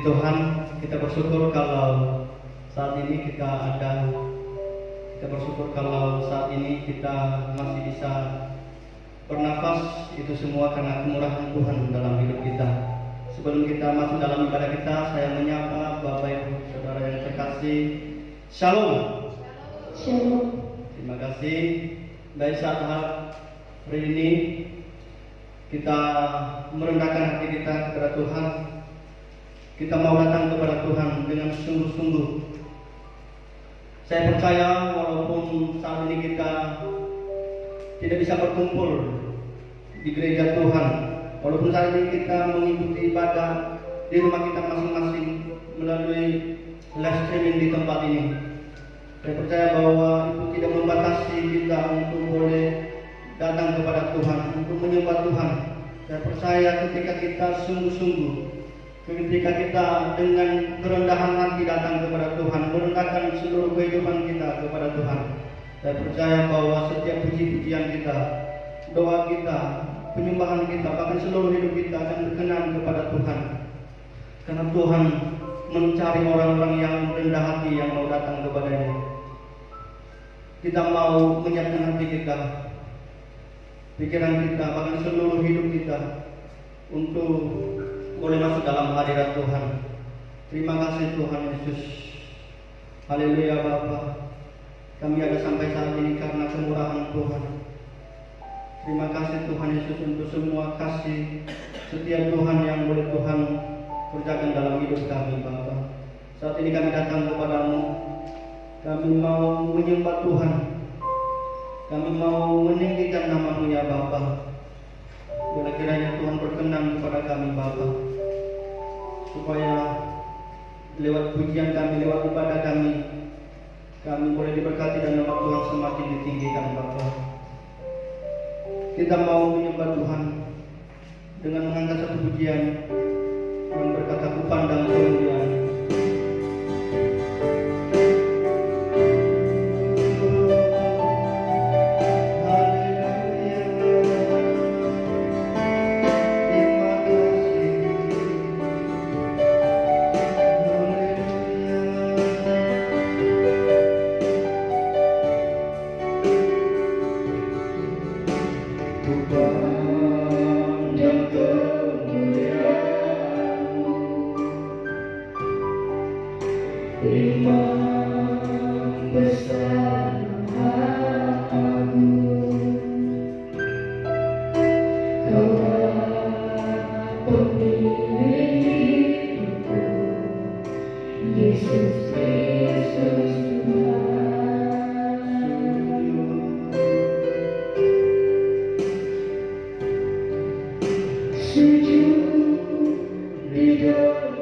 Tuhan, kita bersyukur kalau saat ini kita ada. Kita bersyukur kalau saat ini kita masih bisa bernafas. Itu semua karena kemurahan Tuhan dalam hidup kita. Sebelum kita masuk dalam ibadah kita, saya menyapa Bapak Ibu Saudara yang terkasih. Shalom. Shalom. Terima kasih. Baik, saat hari ini kita merendahkan hati kita kepada Tuhan. Kita mau datang kepada Tuhan dengan sungguh-sungguh. Saya percaya walaupun saat ini kita tidak bisa berkumpul di gereja Tuhan, walaupun saat ini kita mengikuti ibadah di rumah kita masing-masing melalui live streaming di tempat ini, saya percaya bahwa itu tidak membatasi kita untuk boleh datang kepada Tuhan, untuk menyembah Tuhan. Saya percaya ketika kita sungguh-sungguh, ketika kita dengan kerendahan hati datang kepada Tuhan, merendahkan seluruh kehidupan kita kepada Tuhan, saya percaya bahwa setiap puji-pujian kita, doa kita, penyembahan kita, bahkan seluruh hidup kita akan berkenan kepada Tuhan. Karena Tuhan mencari orang-orang yang rendah hati yang mau datang kepada-Nya. Kita mau menyiapkan hati kita, pikiran kita, bahkan seluruh hidup kita untuk boleh masuk dalam hadirat Tuhan. Terima kasih Tuhan Yesus. Haleluya Bapa. Kami ada sampai saat ini karena kemurahan Tuhan. Terima kasih Tuhan Yesus untuk semua kasih setia Tuhan yang boleh Tuhan kerjakan dalam hidup kami Bapa. Saat ini kami datang kepadamu. Kami mau menyembah Tuhan. Kami mau meninggikan nama-Mu ya Bapa. Bila kiranya Tuhan berkenan kepada kami Bapa, supaya lewat pujian kami, lewat ibadah kami boleh diberkati dan nama Tuhan semakin ditinggikan Bapa. Kita mau menyembah Tuhan dengan mengangkat satu pujian yang berkata, ku pandang kemuliaan. Sujud di depan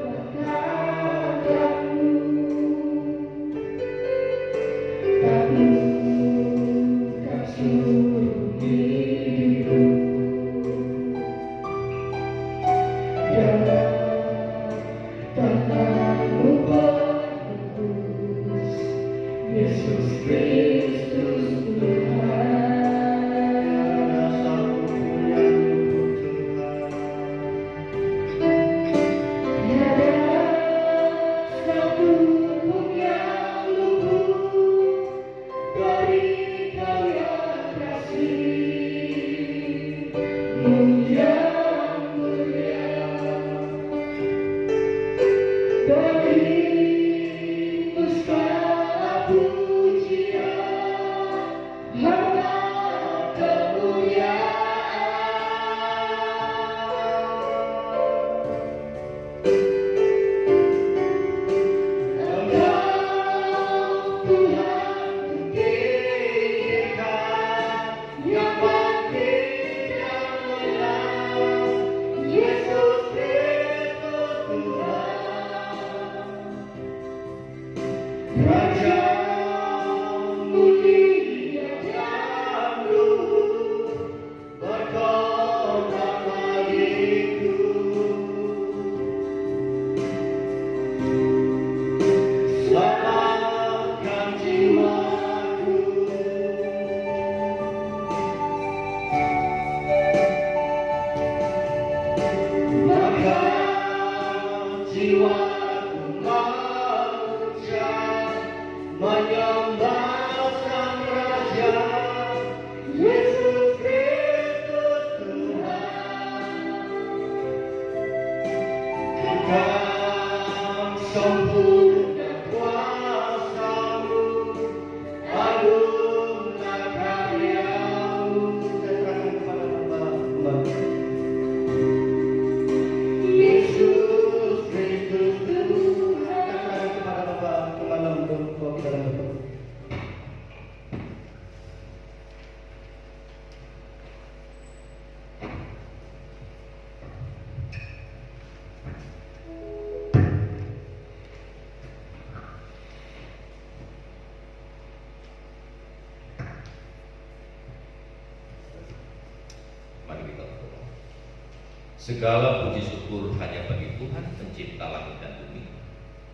Segala puji syukur hanya bagi Tuhan pencipta langit dan bumi.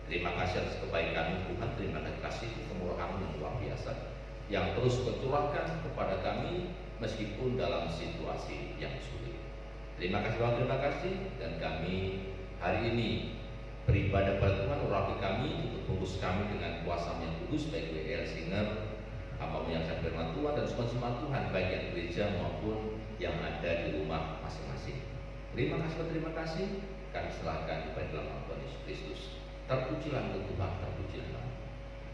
Terima kasih atas kebaikan Tuhan, terima kasih kemurahan yang luar biasa yang terus tercurahkan kepada kami meskipun dalam situasi yang sulit. Terima kasih Tuhan, terima kasih. Dan kami hari ini beribadah pada Tuhan, urapi kami, untuk bungkus kami dengan kuasa yang kudus, baik WL Singer, hamba yang saya firman Tuhan, dan semua Tuhan, baik yang gereja maupun yang ada di rumah masing-masing. Terima kasih, kami serahkan kepada dalam nama Tuhan Yesus Kristus. Terpujilah Tuhan, terpujilah.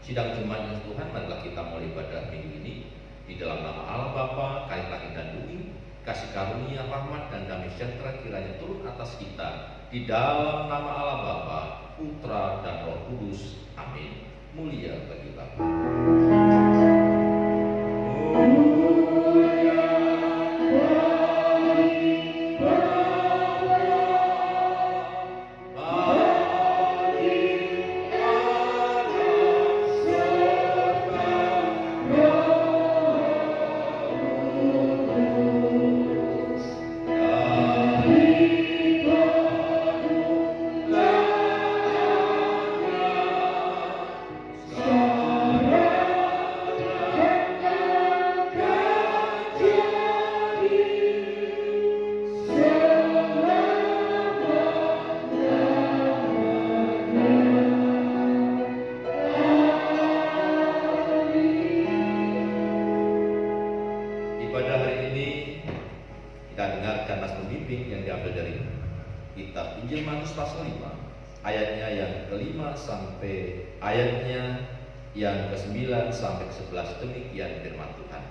Sidang jemaat yang Tuhan, marilah kita mulai ibadah minggu ini di dalam nama Allah Bapa, Kait langit dan bumi, kasih karunia, rahmat dan damai sejahtera kiranya turun atas kita di dalam nama Allah Bapa, Putra dan Roh Kudus. Amin. Mulia bagi Bapa. Sampai ayatnya yang ke-9 sampai ke-11, demikian firman Tuhan.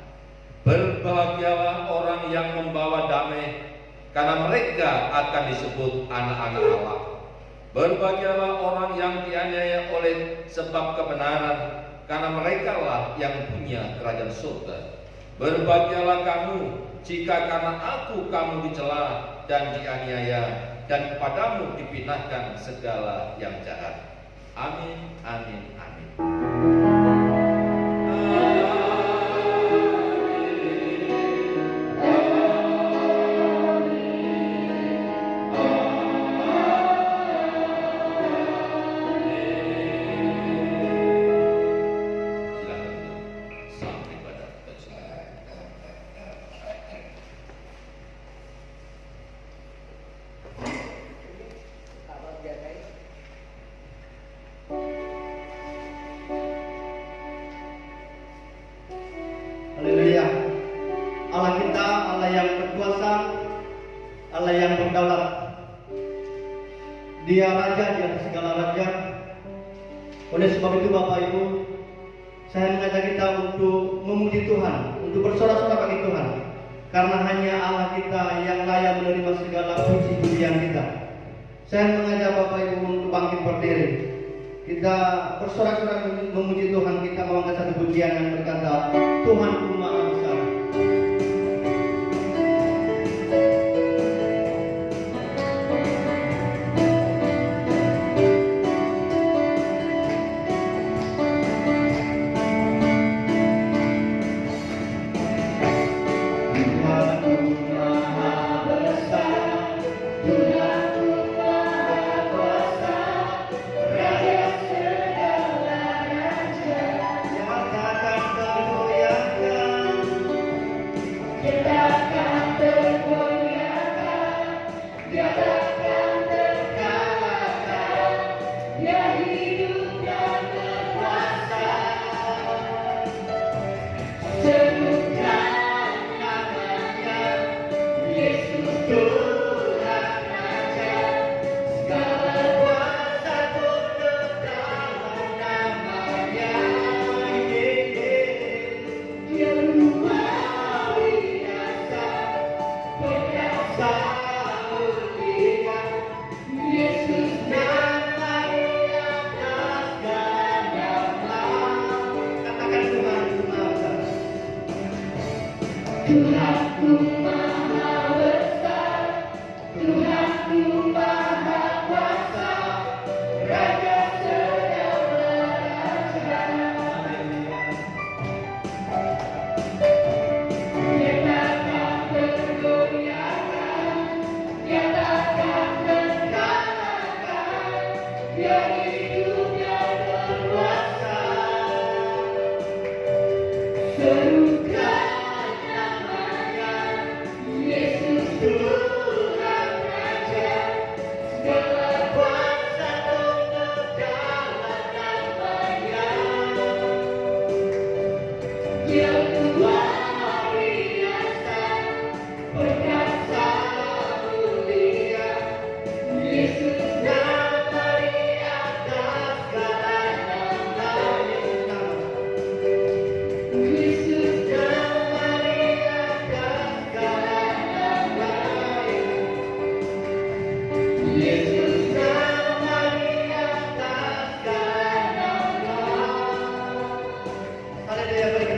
Berbahagialah orang yang membawa damai, karena mereka akan disebut anak-anak Allah. Berbahagialah orang yang dianiaya oleh sebab kebenaran, karena merekalah yang punya kerajaan surga. Berbahagialah kamu jika karena aku kamu dicela dan dianiaya, dan kepadamu dipinahkan segala yang jahat. Amin, amin, amin. Haleluya. Allah kita, Allah yang berkuasa, Allah yang berdaulat. Dia raja di atas segala raja. Oleh sebab itu Bapak Ibu, saya mengajak kita untuk memuji Tuhan, untuk bersorak-sorai bagi Tuhan, karena hanya Allah kita yang layak menerima segala puji-pujian kita. Saya mengajak Bapak Ibu untuk bangkit berdiri. Kita bersorak-sorai memuji Tuhan. Kita mengangkat satu pujian yang berkata, Tuhanku Maha Besar. Kita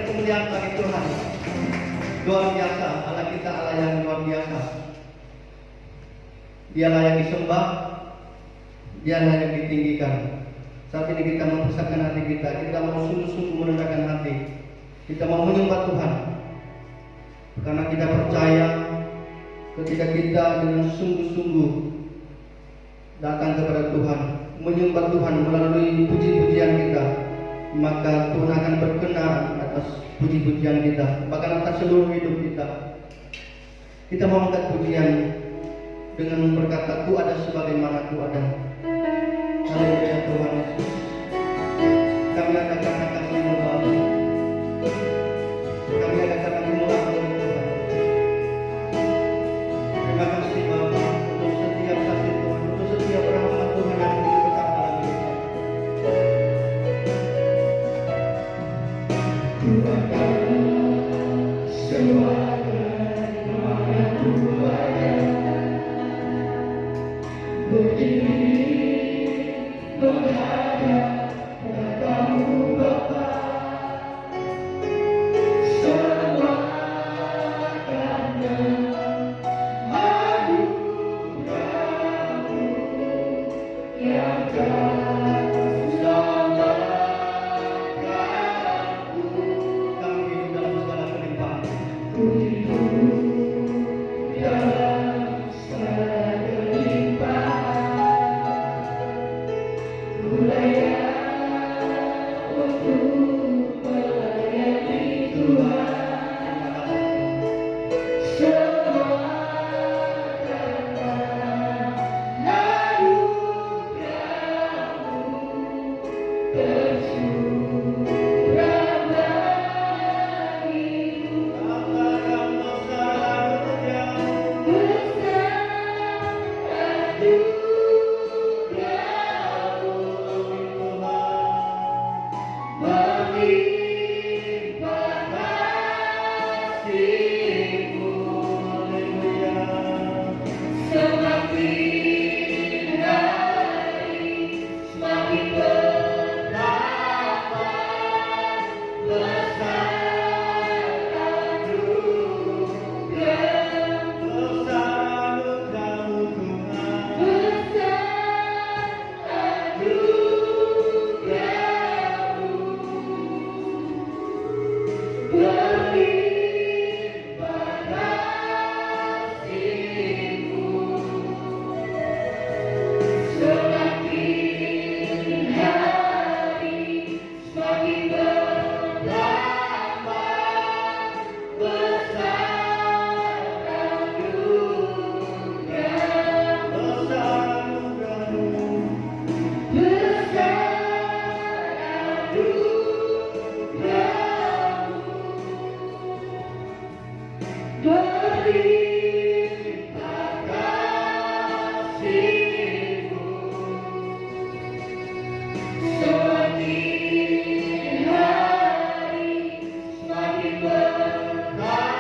kemuliaan bagi Tuhan. Luar biasa, Allah kita Allah yang luar biasa. Dialah yang disembah, Dialah yang ditinggikan. Saat ini kita mempersatukan hati kita mau sungguh-sungguh merendahkan hati. Kita mau menyembah Tuhan. Karena kita percaya ketika kita dengan sungguh-sungguh datang kepada Tuhan, menyembah Tuhan melalui puji-pujian kita, maka Tuhan akan berkenan atas puji-pujian kita, bahkan atas seluruh hidup kita. Kita mau angkat pujian dengan berkata, Ku ada sebagaimana Ku ada. Haleluya Tuhan Yesus. Kami ada karena kasih-Mu Bapa. Kami ada karena kemurahan-Mu Tuhan. Terima kasih Bapa untuk setiap kasih Tuhan, untuk setiap rahmat Tuhan yang diberikan dalam hidup kami. Tuhan kami semua mana Ku ada, berdiri menghadap kepadamu Bapa. Semua karena anugerah-Mu yang telah selamatkanku. Kami hidup dalam segala kelimpahan. Ku hidup dalam segala kelimpahan. Ku layak untuk melayani Tuhan. Semua karena anugerah-Mu tercurah bagiku. Semakin hari semakin bertambah besar anugerah-Mu Tuhan. Besar anugerah-Mu berlimpah kasih-Mu. Semakin hari semakin bertambah besar anugerah-Mu. Besar anugerah-Mu berlimpah kasih-Mu. Semakin hari semakin bertambah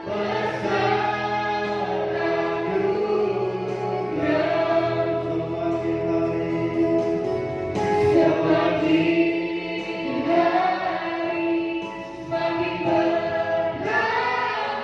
besar anugerah-Mu. Semakin hari semakin bertambah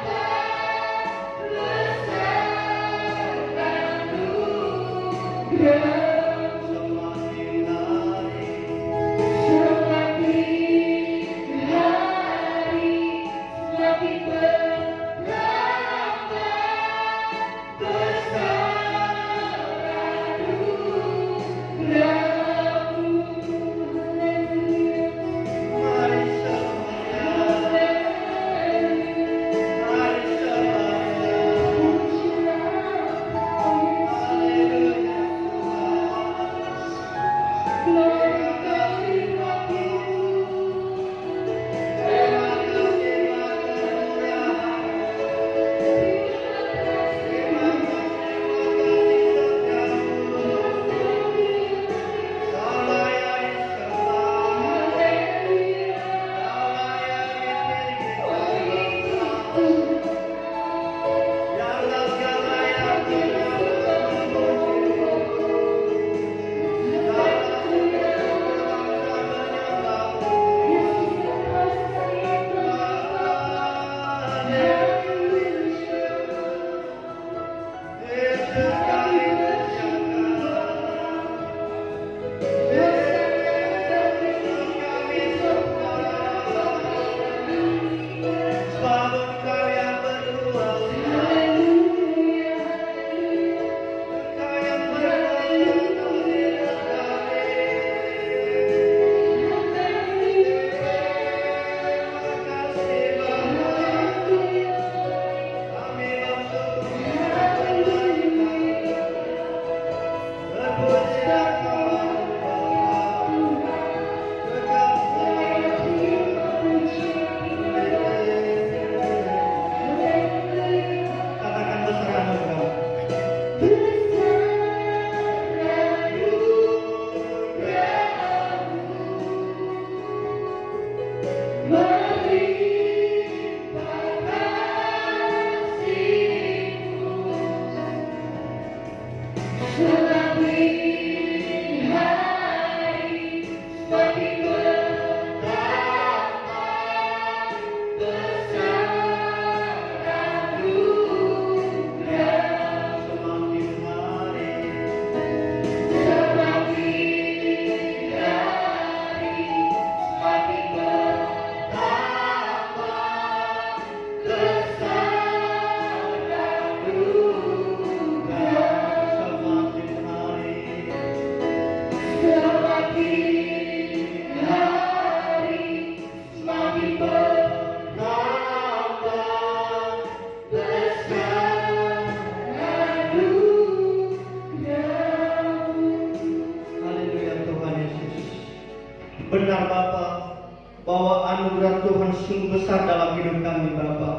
Benar Bapa, bahwa anugerah Tuhan sungguh besar dalam hidup kami Bapa.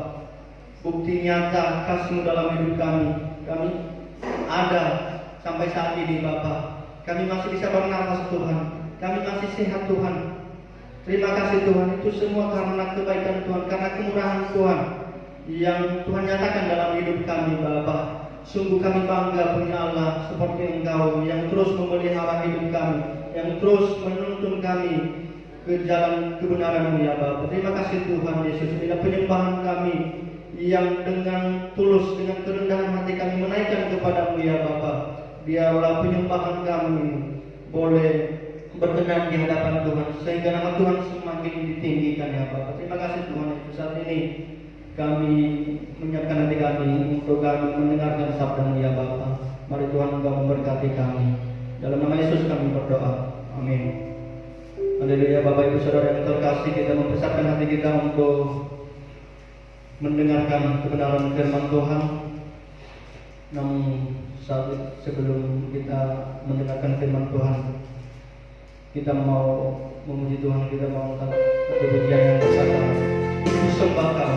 Bukti nyata kasih-Mu dalam hidup kami. Kami ada sampai saat ini Bapa. Kami masih bisa bernafas Tuhan. Kami masih sehat Tuhan. Terima kasih Tuhan, itu semua karena kebaikan Tuhan, karena kemurahan Tuhan yang Tuhan nyatakan dalam hidup kami Bapa. Sungguh kami bangga punya Allah seperti Engkau yang terus memelihara hidup kami, yang terus menuntun kami ke jalan kebenaran-Mu ya Bapa. Terima kasih Tuhan Yesus. Inilah penyembahan kami yang dengan tulus, dengan kerendahan hati kami menaikkan kepada-Mu ya Bapa. Biarlah penyembahan kami boleh berkenan di hadapan Tuhan, sehingga nama Tuhan semakin ditinggikan ya Bapa. Terima kasih Tuhan Yesus. Saat ini kami menyiapkan hati kami untuk kami mendengarkan sabda-Mu ya Bapa. Mari Tuhan Engkau memberkati kami. Dalam nama Yesus kami berdoa. Amin. Haleluya. Bapak Ibu Saudara yang terkasih, kita membesarkan hati kita untuk mendengarkan kebenaran firman Tuhan. Namun sebelum kita mendengarkan firman Tuhan, kita mau memuji Tuhan, kita mau angkat pujian yang bersama. Sembahkan.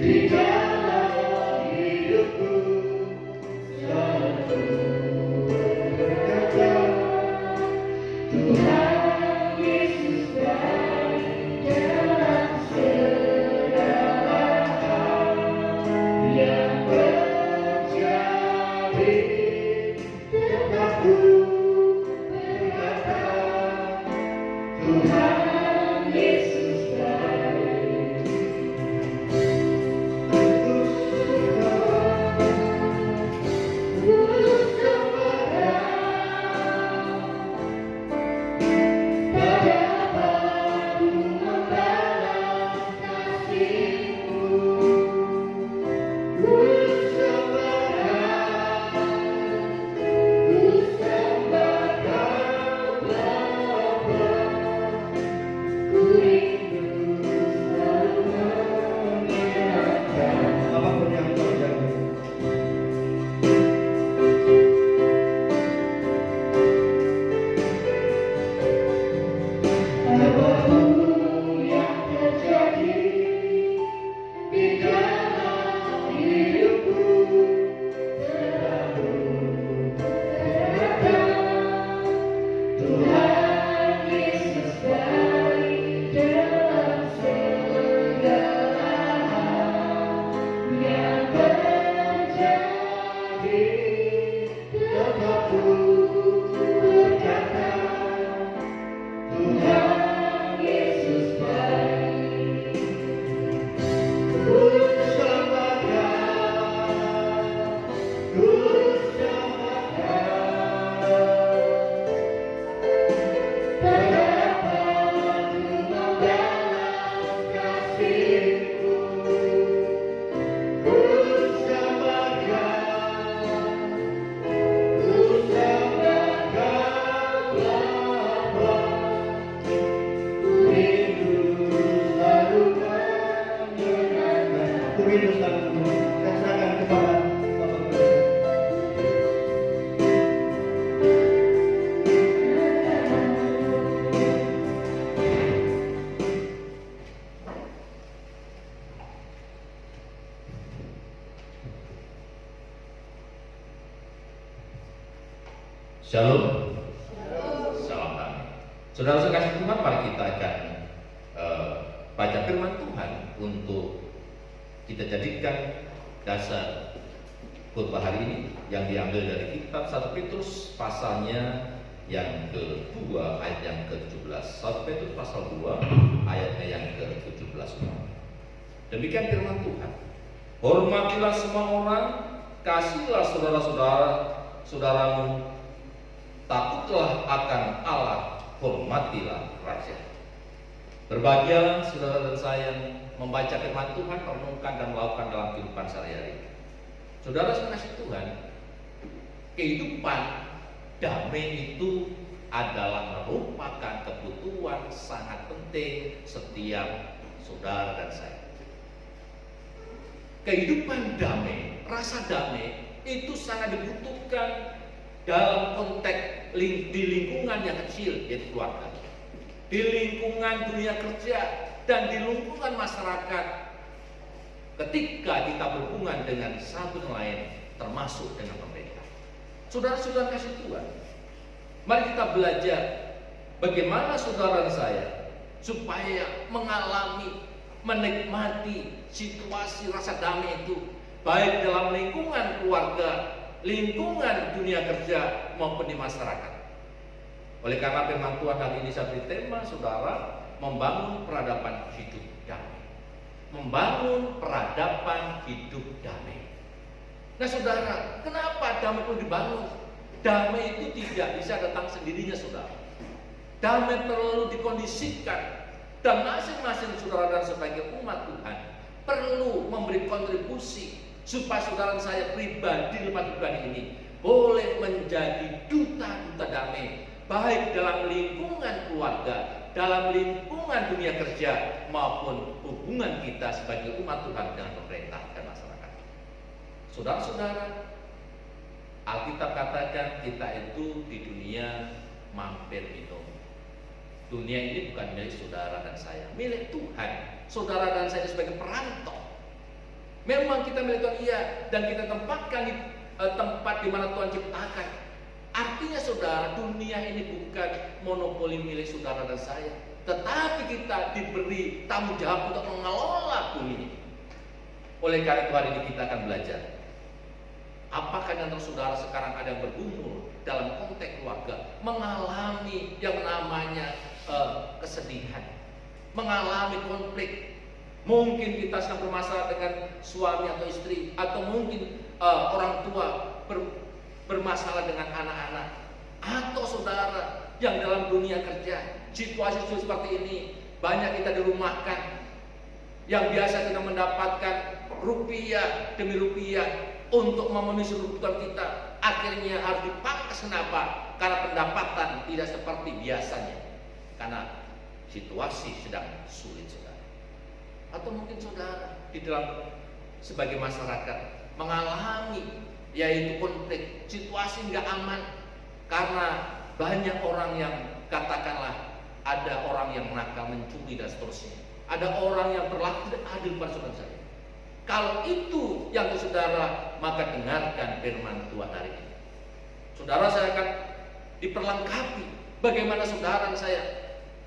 Di dalam hidupku satu Shalom. Salam damai. Saudara sekasih Tuhan, mari kita akan baca firman Tuhan untuk kita jadikan dasar khotbah hari ini yang diambil dari kitab 1 Petrus pasalnya yang kedua ayat yang ke-17. 1 Petrus pasal 2 ayatnya yang ke-17. Demikian firman Tuhan. Hormatilah semua orang, kasihlah saudaramu, takutlah akan Allah, hormatilah raja. Berbahagia saudara dan saya membaca firman Tuhan, merenungkan dan melakukan dalam kehidupan sehari-hari. Saudara sekasih Tuhan, kehidupan damai itu adalah merupakan kebutuhan sangat penting setiap saudara dan saya. Kehidupan damai, rasa damai itu sangat dibutuhkan dalam konteks di lingkungan yang kecil, yaitu keluarga, di lingkungan dunia kerja, dan di lingkungan masyarakat ketika kita berhubungan dengan satu yang lain, termasuk dengan pemerintah. Saudara-saudara kasih Tuhan, mari kita belajar bagaimana saudara saya supaya mengalami, menikmati situasi rasa damai itu, baik dalam lingkungan keluarga, lingkungan dunia kerja maupun di masyarakat. Oleh karena firman Tuhan hari ini saya beri tema, saudara, membangun peradaban hidup damai. Membangun peradaban hidup damai. Nah saudara, kenapa damai perlu dibangun? Damai itu tidak bisa datang sendirinya, saudara. Damai perlu dikondisikan, dan masing-masing saudara dan sebagai umat Tuhan perlu memberi kontribusi supaya saudara saya pribadi ini boleh menjadi duta-duta damai, baik dalam lingkungan keluarga, dalam lingkungan dunia kerja, maupun hubungan kita sebagai umat Tuhan dengan pemerintah dan masyarakat. Saudara-saudara, Alkitab katakan kita itu di dunia mampir minum. Dunia ini bukan milik saudara dan saya, milik Tuhan. Saudara dan saya sebagai perantau. Memang kita milik Tuhan, iya, dan kita tempatkan di tempat di mana Tuhan ciptakan. Artinya saudara, dunia ini bukan monopoli milik saudara dan saya, tetapi kita diberi tanggung jawab untuk mengelola bumi ini. Oleh karena itu hari ini kita akan belajar, apakah yang saudara sekarang ada yang bergumul dalam konteks keluarga, mengalami yang namanya kesedihan, mengalami konflik. Mungkin kita sedang bermasalah dengan suami atau istri, atau mungkin orang tua bermasalah dengan anak-anak, atau saudara yang dalam dunia kerja, situasi seperti ini, banyak kita dirumahkan, yang biasa kita mendapatkan rupiah demi rupiah untuk memenuhi seluruh kebutuhan kita, akhirnya harus dipangkas. Kenapa? Karena pendapatan tidak seperti biasanya, karena situasi sedang sulit, saudara. Atau mungkin saudara di dalam sebagai masyarakat mengalami yaitu konflik, situasi nggak aman karena banyak orang yang katakanlah ada orang yang nakal, mencuri dan seterusnya. Ada orang yang berlaku tidak adil pada saudara saya. Kalau itu yang saudara, maka dengarkan firman Tuhan hari ini. Saudara saya akan diperlengkapi bagaimana saudara saya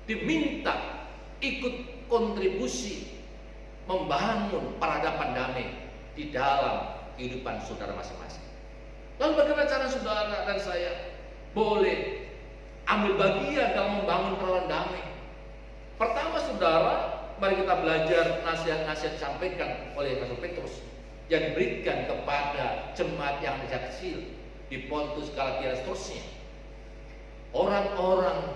diminta ikut kontribusi membangun peradaban damai di dalam kehidupan saudara masing-masing. Lalu bagaimana cara saudara dan saya boleh ambil bagian dalam membangun peradaban damai? Pertama saudara, mari kita belajar nasihat-nasihat disampaikan oleh Rasul Petrus yang diberikan kepada jemaat yang kecil di Pontus, Galatia dan seterusnya. Orang-orang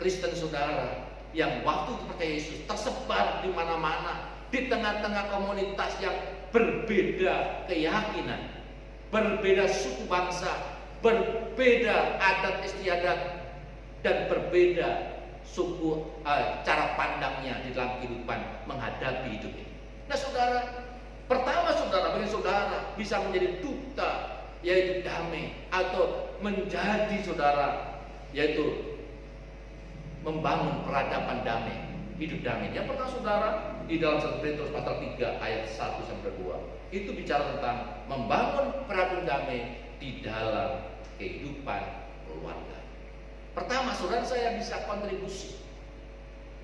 Kristen saudara yang waktu itu percaya Yesus tersebar di mana-mana, di tengah-tengah komunitas yang berbeda keyakinan, berbeda suku bangsa, berbeda adat istiadat, dan berbeda suku cara pandangnya di dalam kehidupan menghadapi hidup ini. Nah saudara, pertama saudara, bagi saudara bisa menjadi duta yaitu damai, atau menjadi saudara yaitu membangun peradaban damai, hidup damai. Yang pertama saudara, di dalam 1 Petrus pasal 3 ayat 1-2 itu bicara tentang membangun peradaban damai di dalam kehidupan keluarga. Pertama, saudara, saya bisa kontribusi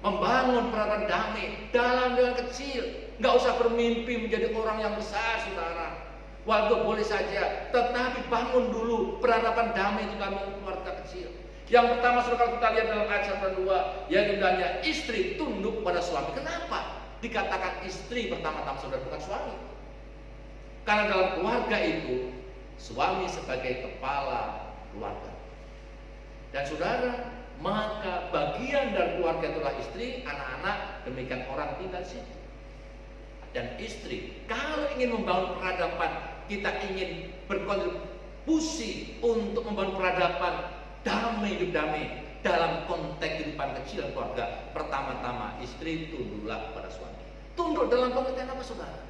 membangun peradaban damai dalam dengan kecil. Nggak usah bermimpi menjadi orang yang besar, saudara. Walaupun boleh saja, tetapi bangun dulu peradaban damai itu dalam keluarga kecil. Yang pertama, saudara, kalau kita lihat dalam ayat 1 dan 2, yaitu bilangnya istri tunduk pada suami. Kenapa dikatakan istri pertama-tama, saudara, bukan suami? Karena dalam keluarga itu suami sebagai kepala keluarga. Dan saudara, maka bagian dari keluarga itulah istri, anak-anak, demikian orang tinggal di situ. Dan istri, kalau ingin membangun peradaban, kita ingin berkontribusi untuk membangun peradaban damai, hidup damai dalam konteks kehidupan kecil dan keluarga. Pertama-tama, istri tunduklah pada suami. Tunduk dalam pengertian apa, saudara?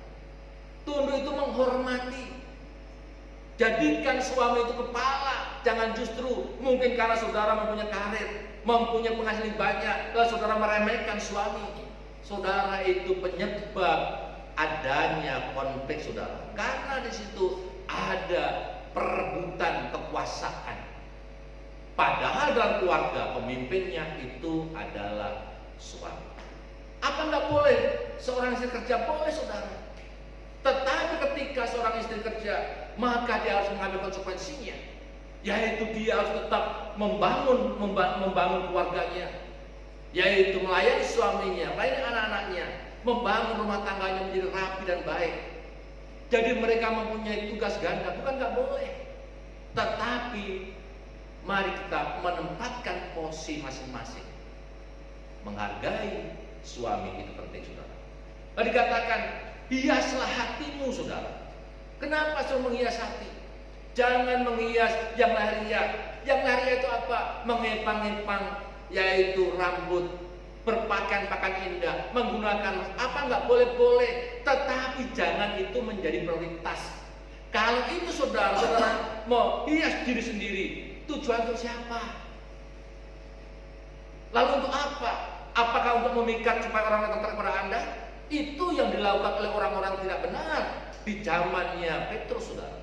Tunduk itu menghormati. Jadikan suami itu kepala, jangan justru mungkin karena saudara mempunyai karir, mempunyai penghasilan banyak, lalu saudara meremehkan suami. Saudara, itu penyebab adanya konflik, saudara. Karena di situ ada perebutan kekuasaan. Padahal dalam keluarga pemimpinnya itu adalah suami. Apa nggak boleh seorang istri kerja? Boleh, saudara. Tetapi ketika seorang istri kerja, maka dia harus mengambil konsekuensinya, yaitu dia harus tetap membangun keluarganya, yaitu melayani suaminya, melayani anak-anaknya, membangun rumah tangganya menjadi rapi dan baik. Jadi mereka mempunyai tugas ganda, bukan nggak boleh. Tetapi mari kita menempatkan posisi masing-masing. Menghargai suami itu penting, saudara. Tadi dikatakan, hiaslah hatimu, saudara. Kenapa suruh menghias hati? Jangan menghias yang lahiriah. Yang lahiriah itu apa? Mengepang-epang, yaitu rambut, berpakaian-pakaian indah, menggunakan apa nggak boleh-boleh. Tetapi jangan itu menjadi prioritas. Kalau itu saudara mau hias diri sendiri, tujuan untuk siapa? Lalu untuk apa? Apakah untuk memikat supaya orang tertarik pada Anda? Itu yang dilakukan oleh orang-orang tidak benar di zamannya Petrus, saudara.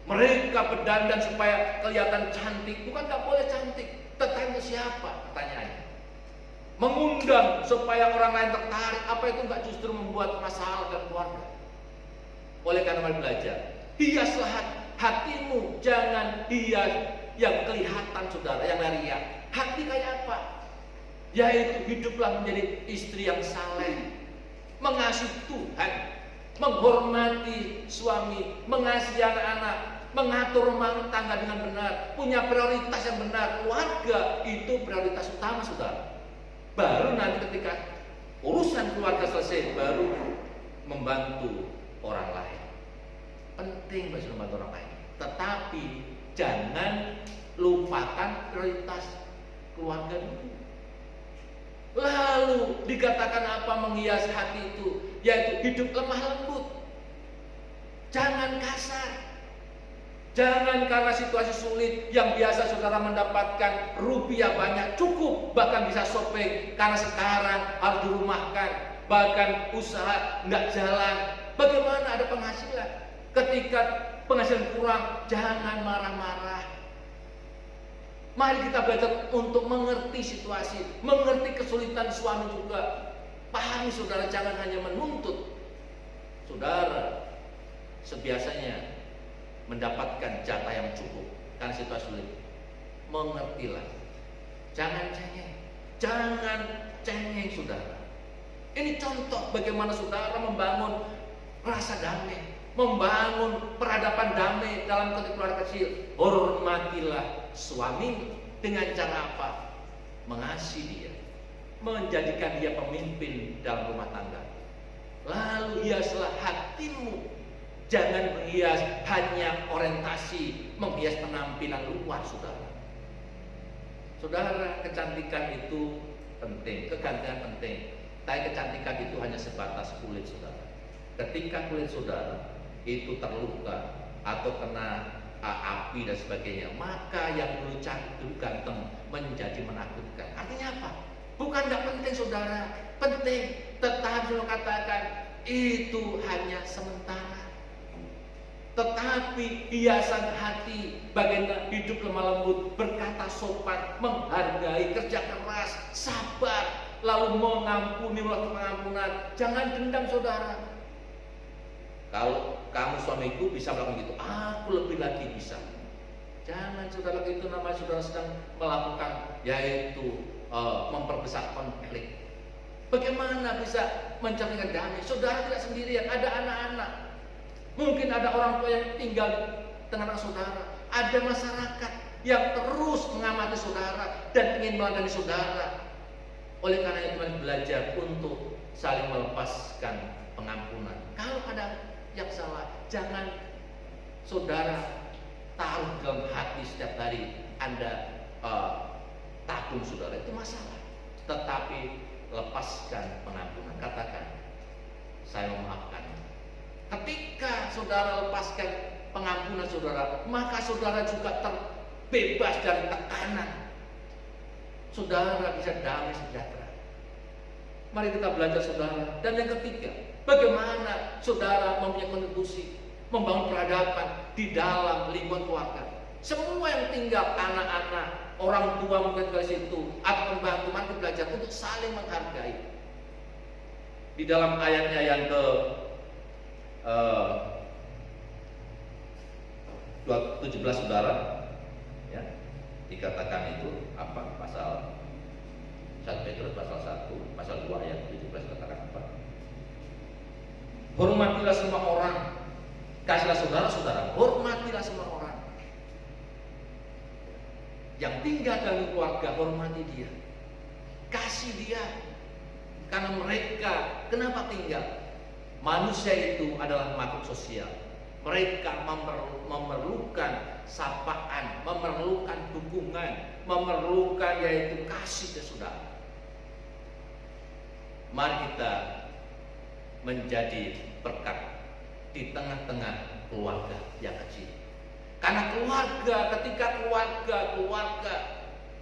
Mereka berdandan supaya kelihatan cantik, bukan nggak boleh cantik. Tetapi siapa? Pertanyaannya. Mengundang supaya orang lain tertarik, apa itu nggak justru membuat masalah dalam keluarga? Oleh karena mari belajar, hiaslah hatimu, jangan hias yang kelihatan, saudara, yang lahiriah. Hati kayak apa? Yaitu hiduplah menjadi istri yang saleh, mengasihi Tuhan, menghormati suami, mengasihi anak-anak, mengatur rumah tangga dengan benar, punya prioritas yang benar. Keluarga itu prioritas utama, saudara. Baru nanti ketika urusan keluarga selesai, baru membantu orang lain. Penting membantu orang lain, tetapi jangan lupakan prioritas keluarga dulu. Lalu dikatakan apa? Menghias hati itu, yaitu hidup lemah lembut. Jangan kasar. Jangan karena situasi sulit yang biasa saudara mendapatkan rupiah banyak, cukup, bahkan bisa shopping, karena sekarang harus dirumahkan, bahkan usaha nggak jalan. Bagaimana ada penghasilan? Ketika penghasilan kurang, jangan marah-marah. Mari kita belajar untuk mengerti situasi, mengerti kesulitan suami juga. Pahami, saudara, jangan hanya menuntut. Saudara sebiasanya mendapatkan jatah yang cukup karena situasi sulit. Mengertilah. Jangan cengeng, saudara. Ini contoh bagaimana saudara membangun rasa damai, membangun peradaban damai dalam keluarga kecil. Hormatilah suami dengan cara apa? Mengasihi dia, menjadikan dia pemimpin dalam rumah tangga. Lalu hiaslah hatimu. Jangan menghias hanya orientasi, menghias penampilan luar, saudara. Saudara, kecantikan itu penting, kegantian penting. Tapi kecantikan itu hanya sebatas kulit, saudara. Ketika kulit saudara itu terluka atau kena api dan sebagainya, maka yang dulu cantik, dulu ganteng menjadi menakutkan. Artinya apa? Bukan nggak penting, saudara, penting. Tetapi saya katakan itu hanya sementara. tetapi hiasan hati, bagaimana hidup lemah lembut, berkata sopan, menghargai, kerja keras, sabar, lalu mengampuni, melakukan pengampunan. Jangan dendam, saudara. Kalau kamu suamiku bisa melakukan gitu, aku lebih lagi bisa. Jangan, saudara, itu namanya saudara sedang melakukan, yaitu memperbesar konflik. Bagaimana bisa mencarikan damai? Saudara tidak sendirian, ada anak-anak. Mungkin ada orang tua yang tinggal di tengah-tengah saudara. Ada masyarakat yang terus mengamati saudara dan ingin meladani saudara. Oleh karena itu mari belajar untuk saling melepaskan pengampunan. Kalau ada yang salah, jangan saudara taruh dalam hati setiap hari Anda takut saudara, itu masalah. Tetapi lepaskan pengampunan. Katakan, saya memaafkan. Ketika saudara lepaskan pengampunan saudara, maka saudara juga terbebas dari tekanan. Saudara bisa damai sejahtera. Mari kita belajar, saudara. Dan yang ketiga, bagaimana saudara mempunyai kontribusi membangun peradaban di dalam lingkungan keluarga. Semua yang tinggal, anak-anak, orang tua mungkin dari situ, atau pembantu, mari belajar untuk saling menghargai. Di dalam ayatnya yang ke 17, saudara, ya, dikatakan itu apa? Pasal 1 Petrus pasal 1, pasal 2 ayat 17 katakan apa? Hormatilah semua orang, kasihlah saudara-saudara, hormatilah semua orang. Yang tinggal dalam keluarga, hormati dia, kasih dia, karena mereka kenapa tinggal? Manusia itu adalah makhluk sosial. Mereka memerlukan sapaan, memerlukan dukungan, memerlukan yaitu kasih dari saudara. Mari kita menjadi berkat di tengah-tengah keluarga yang kecil. Karena ketika keluarga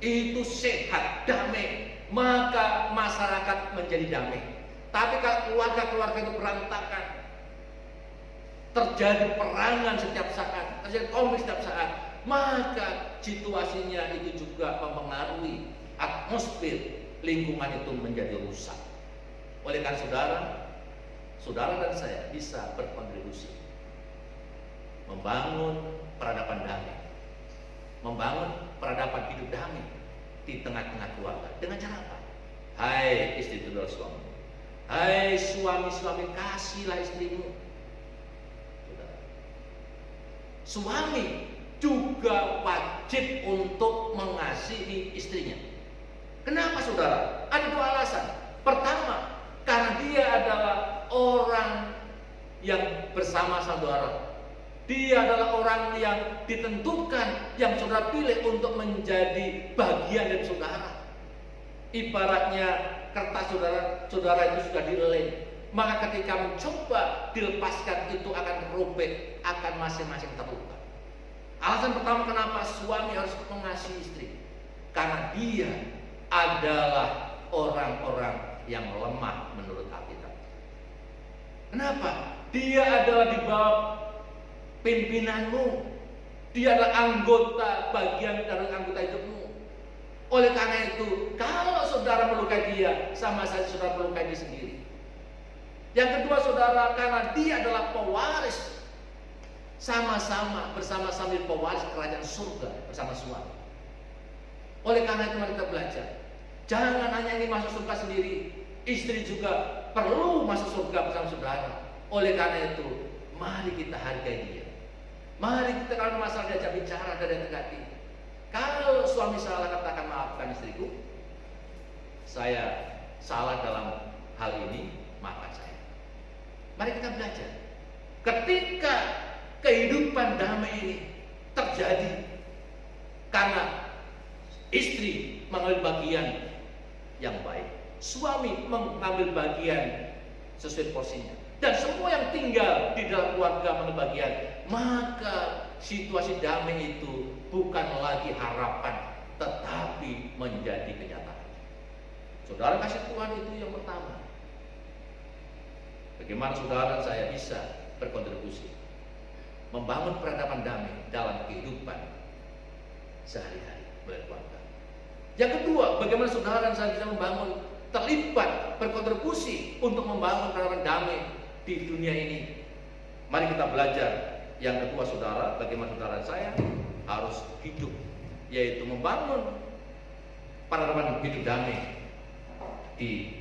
itu sehat, damai, maka masyarakat menjadi damai. Tapi kalau keluarga itu berantakan, terjadi perangan setiap saat, terjadi konflik setiap saat, maka situasinya itu juga mempengaruhi atmosfer lingkungan itu menjadi rusak. Oleh karena saudara dan saya bisa berkontribusi membangun peradaban damai, membangun peradaban hidup damai di tengah-tengah keluarga. Dengan cara apa? Hai istri dan suami, hai suami-suami, kasihlah istrimu. Suami juga wajib untuk mengasihi istrinya. Kenapa, saudara? Ada 2 alasan. Pertama, karena dia adalah orang yang bersama saudara. Dia adalah orang yang ditentukan, yang saudara pilih untuk menjadi bagian dari saudara. Ibaratnya kertas saudara itu sudah dilem. Maka ketika mencoba dilepaskan, itu akan robek, akan masing-masing terluka. Alasan pertama kenapa suami harus mengasihi istri, karena dia adalah orang-orang yang lemah menurut Alkitab. Kenapa? Dia adalah di bawah pimpinanmu, dia adalah anggota, bagian dari anggota hidupmu. Oleh karena itu, kalau saudara melukai dia, sama saja saudara melukai diri sendiri. Yang kedua, saudara, karena dia adalah pewaris, sama-sama bersama-sama pewaris kerajaan surga bersama suami. Oleh karena itu mari kita belajar, jangan hanya ingin masuk surga sendiri, istri juga perlu masuk surga bersama saudara. Oleh karena itu, mari kita hargai dia. Mari kita, kalau masalah diajak bicara dan dekati. Kalau suami salah, katakan, maafkan istriku, saya salah dalam hal ini, maafkan saya. Mari kita belajar. Ketika kehidupan damai ini terjadi karena istri mengambil bagian yang baik, suami mengambil bagian sesuai porsinya, dan semua yang tinggal di dalam keluarga mengambil bagian, maka situasi damai itu bukan lagi harapan, tetapi menjadi kenyataan. Saudara, kasih Tuhan itu yang pertama. Bagaimana saudara dan saya bisa berkontribusi membangun peradaban damai dalam kehidupan sehari-hari berkeluarga. Yang kedua, bagaimana saudara dan saya bisa membangun, terlibat, berkontribusi untuk membangun peradaban damai di dunia ini. Mari kita belajar. Yang kedua, saudara, bagaimana saudara dan saya harus hidup, yaitu membangun peradaban hidup damai di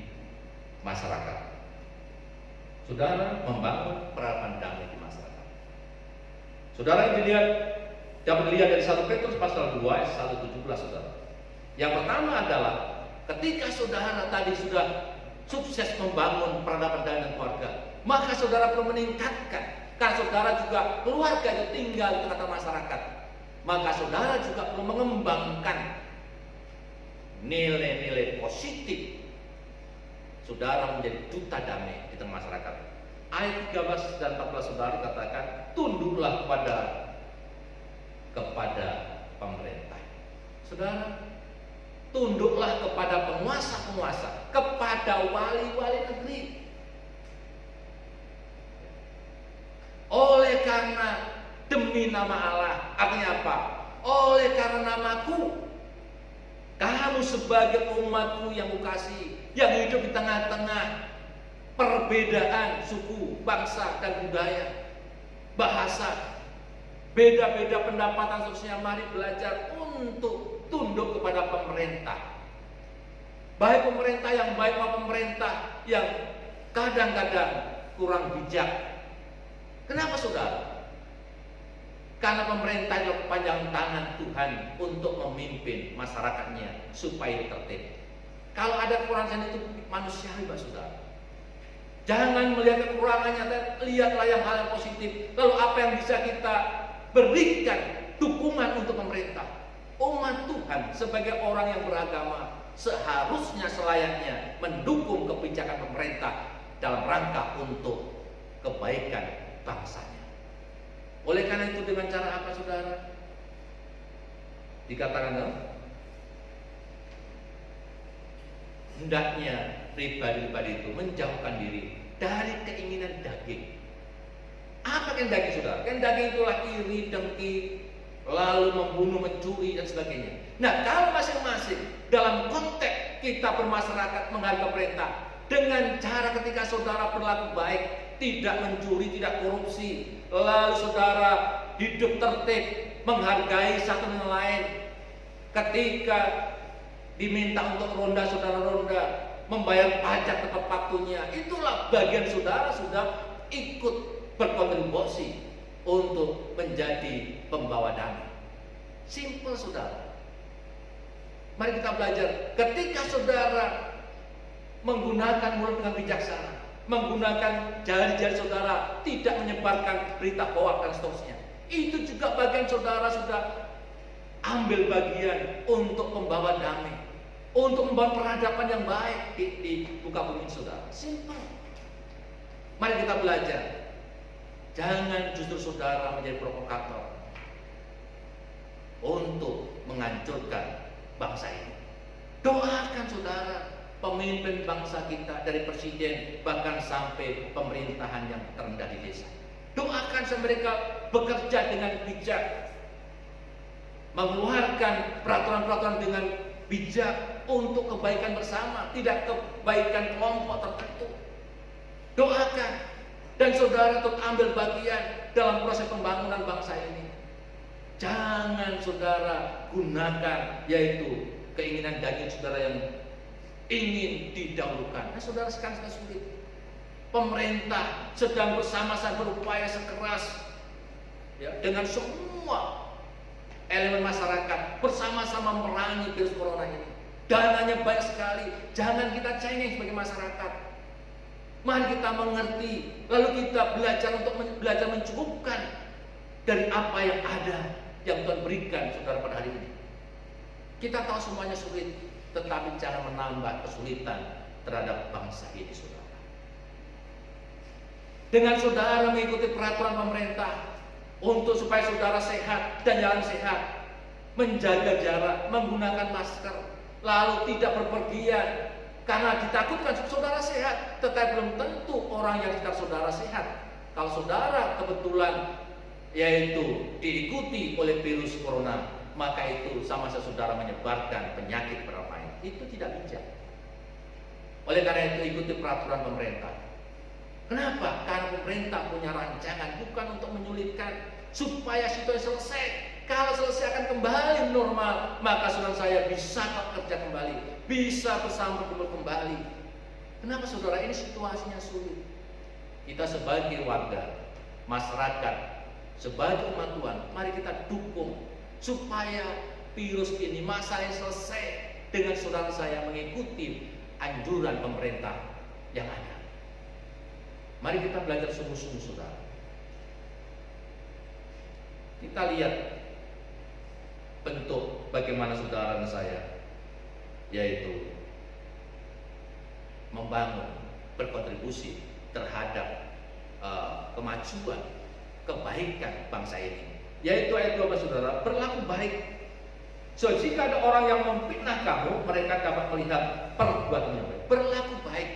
masyarakat. Saudara, membangun peradaban damai di masyarakat. Saudara, yang dapat dilihat dari 1 Petrus pasal 2 ayat 1-17, saudara. Yang pertama adalah ketika saudara tadi sudah sukses membangun peradaban damai dan keluarga, maka saudara perlu meningkatkan. Karena saudara juga keluarga yang tinggal di tengah masyarakat, maka saudara juga perlu mengembangkan nilai-nilai positif. Saudara menjadi duta damai di tengah masyarakat. Ayat 13 dan 14 saudara katakan, tunduklah kepada pemerintah. Saudara, tunduklah kepada penguasa-penguasa, kepada wali-wali negeri. Oleh karena demi nama Allah, artinya apa? Oleh karena namaku, kamu sebagai umatku yang kukasihi, yang hidup di tengah-tengah perbedaan suku, bangsa, dan budaya, bahasa, beda-beda pendapatan sosial, mari belajar untuk tunduk kepada pemerintah. Baik pemerintah yang baik maupun pemerintah yang kadang-kadang kurang bijak. Kenapa saudara? Karena pemerintah adalah kepanjangan tangan Tuhan untuk memimpin masyarakatnya supaya tertib. Kalau ada kekurangan itu manusiawi, Pak Saudara. Jangan melihat kekurangannya, lihatlah yang hal yang positif. Lalu apa yang bisa kita berikan dukungan untuk pemerintah? Umat Tuhan sebagai orang yang beragama seharusnya selayaknya mendukung kebijakan pemerintah dalam rangka untuk kebaikan bangsanya. Oleh karena itu, dengan cara apa saudara? Dikatakan hendaknya pribadi-pribadi itu menjauhkan diri dari keinginan daging. Apa keinginan daging saudara? Keinginan daging itulah iri, dengki, lalu membunuh, mencuri dan sebagainya. Nah, kalau masing-masing dalam konteks kita bermasyarakat menghargai perintah dengan cara ketika saudara berlaku baik, tidak mencuri, tidak korupsi, lalu saudara hidup tertib, menghargai satu dengan lain. Ketika diminta untuk ronda, saudara ronda, membayar pajak tepat waktunya, itulah bagian saudara sudah ikut berkontribusi untuk menjadi pembawa damai. Simple saudara. Mari kita belajar. Ketika saudara menggunakan mulut dengan bijaksana, menggunakan jari-jari saudara, tidak menyebarkan berita hoak dan seterusnya, itu juga bagian saudara sudah ambil bagian untuk membawa damai, untuk membawa peradaban yang baik di muka bumi saudara. Simple. Mari kita belajar. Jangan justru saudara menjadi provokator untuk menghancurkan bangsa ini. Doakan saudara pemimpin bangsa kita, dari presiden bahkan sampai pemerintahan yang terendah di desa. Doakan mereka bekerja dengan bijak, mengeluarkan peraturan-peraturan dengan bijak untuk kebaikan bersama, tidak kebaikan kelompok tertentu. Doakan. Dan saudara untuk ambil bagian dalam proses pembangunan bangsa ini. Jangan saudara gunakan yaitu keinginan daging saudara yang ingin didahulukan. Nah, saudara sekarang sudah sulit. Pemerintah sedang bersama-sama berupaya sekeras ya, dengan semua elemen masyarakat bersama-sama memerangi virus corona ini. Dananya banyak sekali. Jangan kita cengeng sebagai masyarakat. Mari kita mengerti, lalu kita belajar untuk belajar mencukupkan dari apa yang ada yang Tuhan berikan saudara pada hari ini. Kita tahu semuanya sulit, tetapi jangan menambah kesulitan terhadap bangsa ini saudara. Dengan saudara mengikuti peraturan pemerintah untuk supaya saudara sehat dan jalan sehat, menjaga jarak, menggunakan masker, lalu tidak berpergian. Karena ditakutkan saudara sehat, tetapi belum tentu orang yang sekitar saudara sehat. Kalau saudara kebetulan yaitu diikuti oleh virus corona, maka itu sama saudara menyebarkan penyakit pada orang lain. Itu tidak bijak. Oleh karena itu ikuti peraturan pemerintah. Kenapa? Karena pemerintah punya rancangan bukan untuk menyulitkan, supaya situasi selesai. Kalau selesai akan kembali normal, maka saudara saya bisa bekerja kembali, bisa bersama kembali. Kenapa saudara? Ini situasinya sulit. Kita sebagai warga, masyarakat, sebagai umat Tuhan, mari kita dukung supaya virus ini masalah yang selesai dengan saudara saya mengikuti anjuran pemerintah yang ada. Mari kita belajar sungguh-sungguh, saudara. Kita lihat bentuk bagaimana saudara dan saya, yaitu membangun, berkontribusi terhadap kemajuan, kebaikan bangsa ini. Yaitu ayat 12, saudara, berlaku baik. So, jika ada orang yang memfitnah kamu, mereka dapat melihat perbuatannya baik. Berlaku baik.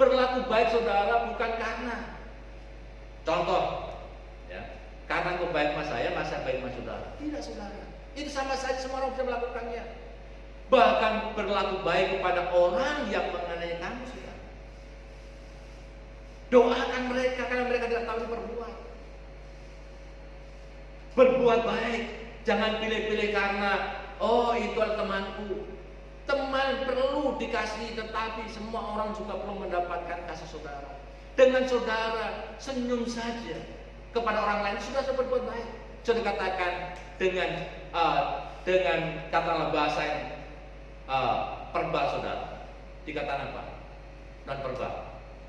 Berlaku baik, saudara, bukan karena contoh, ya, karena engkau baik sama saya, masa baik sama saudara. Tidak, saudara. Itu sama saja, semua orang bisa melakukannya. Bahkan berlaku baik kepada orang yang mengenai kamu, saudara. Doakan mereka karena mereka tidak tahu berbuat. Berbuat baik. Jangan pilih-pilih karena oh itu adalah temanku. Teman perlu dikasih, tetapi semua orang juga perlu mendapatkan kasih saudara. Dengan saudara senyum saja kepada orang lain sudah berbuat baik. Sudah katakan dengan katakanlah bahasa yang verbal, saudara. Dikatakan apa? Non verbal.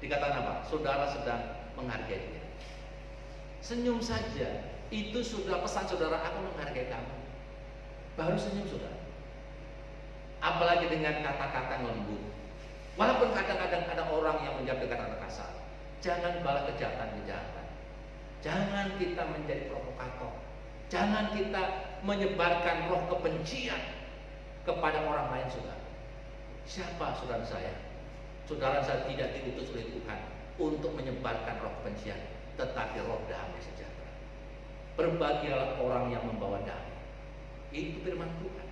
Dikatakan apa? Saudara sedang menghargai dia. Senyum saja itu sudah pesan saudara, aku menghargai kamu. Baru senyum, saudara. Apalagi dengan kata-kata lembut. Walaupun kadang-kadang ada orang yang menjawab dengan kata kasar, jangan balas kejahatan-kejahatan. Jangan kita menjadi provokator. Jangan kita menyebarkan roh kebencian kepada orang lain, saudara. Siapa saudara saya? Saudara saya tidak diutus oleh Tuhan untuk menyebarkan roh kebencian, tetapi roh damai sejahtera. Berbahagialah orang yang membawa damai. Itu firman Tuhan.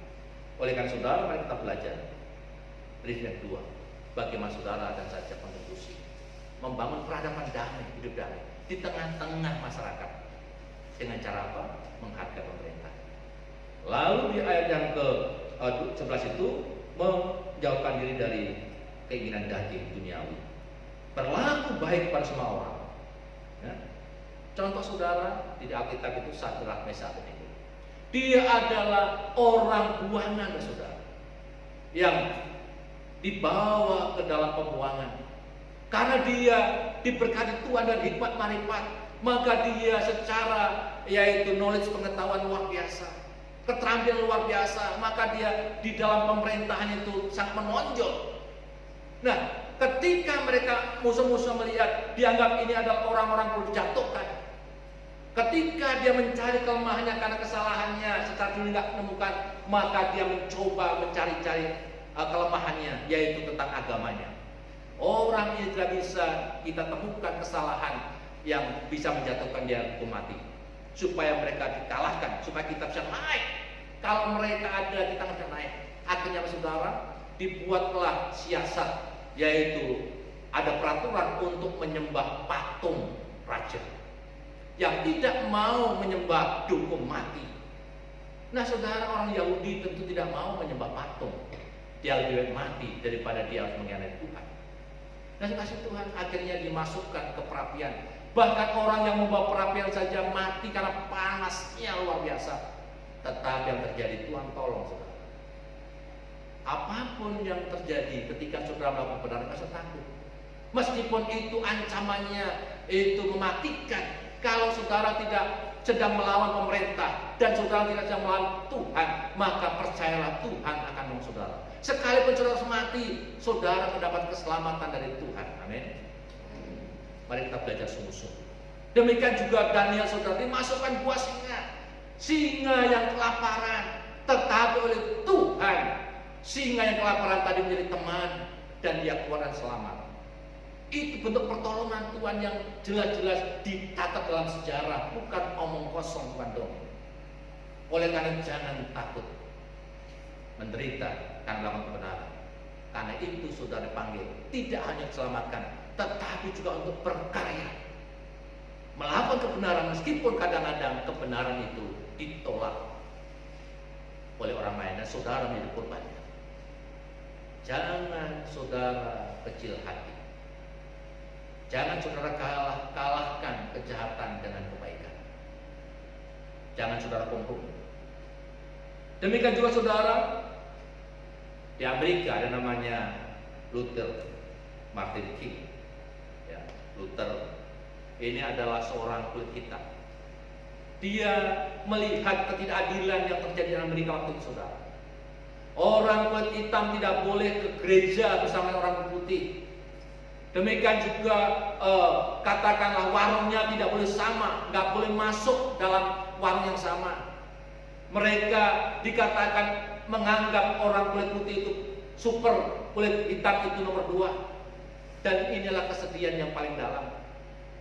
Oleh karena saudara, mari kita belajar. Prinsip yang kedua, bagaimana saudara dan saya kontribusi membangun peradaban damai, hidup damai di tengah-tengah masyarakat. Dengan cara apa? Menghargai pemerintah. Lalu di ayat yang ke-11 itu menjauhkan diri dari keinginan daging duniawi. Berlaku baik pada semua orang. Ya. Contoh saudara di Alkitab itu Sadrak, Mesak, Abednego. Dia adalah orang buangan, saudara, yang dibawa ke dalam pembuangan. Karena dia diberkati Tuhan dan hikmat marifat, maka dia secara yaitu knowledge, pengetahuan luar biasa, keterampilan luar biasa, maka dia di dalam pemerintahan itu sangat menonjol. Nah, ketika mereka musuh-musuh melihat, dianggap ini adalah orang-orang perlu dijatuhkan. Ketika dia mencari kelemahannya karena kesalahannya secara dulu tidak menemukan, maka dia mencoba mencari-cari kelemahannya, yaitu tentang agamanya. Orang ini tidak bisa kita temukan kesalahan yang bisa menjatuhkan dia hukum mati, supaya mereka dikalahkan, supaya kita bisa naik. Kalau mereka ada, kita bisa naik. Akhirnya saudara, dibuatlah siasat, yaitu ada peraturan untuk menyembah patung raja yang tidak mau menyembah dihukum mati. Nah saudara, orang Yahudi tentu tidak mau menyembah patung. Dia lebih baik mati daripada dia harus mengkhianati Tuhan. Dan kasih Tuhan akhirnya dimasukkan ke perapian. Bahkan orang yang membawa perapian saja mati karena panasnya luar biasa. Tetapi yang terjadi, Tuhan tolong saudara. Apapun yang terjadi ketika saudara melakukan kebenaran, tidak usah takut. Meskipun itu ancamannya itu mematikan. Kalau saudara tidak sedang melawan pemerintah dan saudara tidak sedang melawan Tuhan, maka percayalah Tuhan akan menolong saudara. Sekalipun saudara mati, saudara mendapat keselamatan dari Tuhan. Amin. Mari kita belajar sungguh-sungguh. Demikian juga Daniel, saudara, dimasukkan buah singa. Singa yang kelaparan, tetapi oleh Tuhan, singa yang kelaparan tadi menjadi teman dan dia keluar dan selamat. Itu bentuk pertolongan Tuhan yang jelas-jelas dicatat dalam sejarah, bukan omong kosong, bukan dongeng. Oleh karena jangan takut menderita karena melakukan kebenaran. Karena itu saudara dipanggil tidak hanya diselamatkan, tetapi juga untuk berkarya. Melakukan kebenaran meskipun kadang-kadang kebenaran itu ditolak oleh orang lain dan saudara menjadi korbannya. Jangan saudara kecil hati. Jangan saudara kalahkan kejahatan dengan kebaikan. Jangan saudara kompromi. Demikian juga saudara, di Amerika ada namanya Luther Martin King. Ya, Luther ini adalah seorang kulit hitam. Dia melihat ketidakadilan yang terjadi di Amerika waktu itu, saudara. Orang kulit hitam tidak boleh ke gereja bersama orang putih. Demikian juga katakanlah warungnya tidak boleh sama, nggak boleh masuk dalam warung yang sama. Mereka dikatakan menganggap orang kulit putih itu super, kulit hitam itu nomor 2. Dan inilah kesedihan yang paling dalam.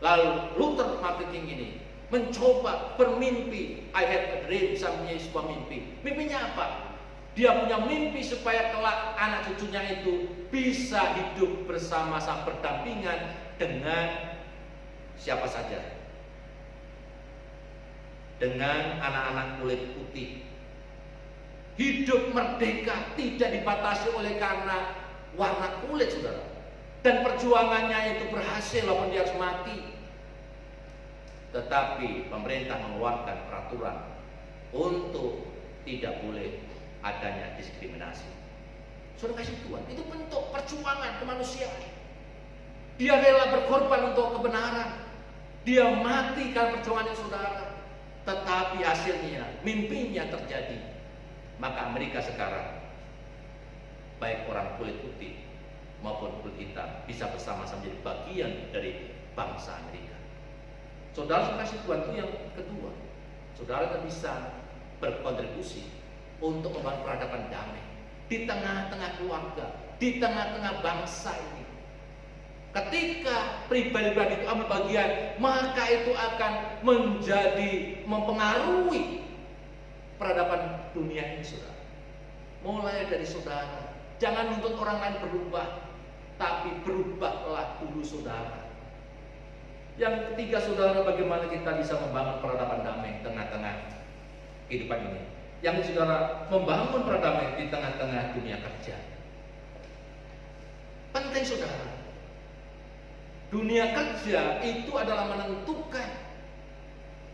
Lalu Luther Martin King ini mencoba bermimpi. I had a dream, saya punya sebuah mimpi. Mimpinya apa? Dia punya mimpi supaya kelak anak cucunya itu bisa hidup bersama-sama berdampingan dengan siapa saja. Dengan anak-anak kulit putih. Hidup merdeka tidak dibatasi oleh karena warna kulit, saudara. Dan perjuangannya itu berhasil walaupun dia harus mati. Tetapi pemerintah mengeluarkan peraturan untuk tidak boleh adanya diskriminasi. Saudara kasih Tuhan, itu bentuk perjuangan kemanusiaan. Dia rela berkorban untuk kebenaran. Dia mati karena perjuangannya saudara. Tetapi hasilnya, mimpinya terjadi. Maka Amerika sekarang, baik orang kulit putih maupun kulit hitam, bisa bersama-sama menjadi bagian dari bangsa Amerika. Saudara kasih Tuhan itu yang kedua. Saudara bisa berkontribusi untuk membangun peradaban damai di tengah-tengah keluarga, di tengah-tengah bangsa ini. Ketika pribadi-pribadi itu ambil bagian, maka itu akan menjadi mempengaruhi peradaban dunia ini, saudara. Mulai dari saudara, jangan nuntut orang lain berubah, tapi berubahlah dulu saudara. Yang ketiga, saudara, bagaimana kita bisa membangun peradaban damai tengah-tengah kehidupan ini. Yang saudara, membangun peradaban di tengah-tengah dunia kerja. Penting, saudara. Dunia kerja itu adalah menentukan.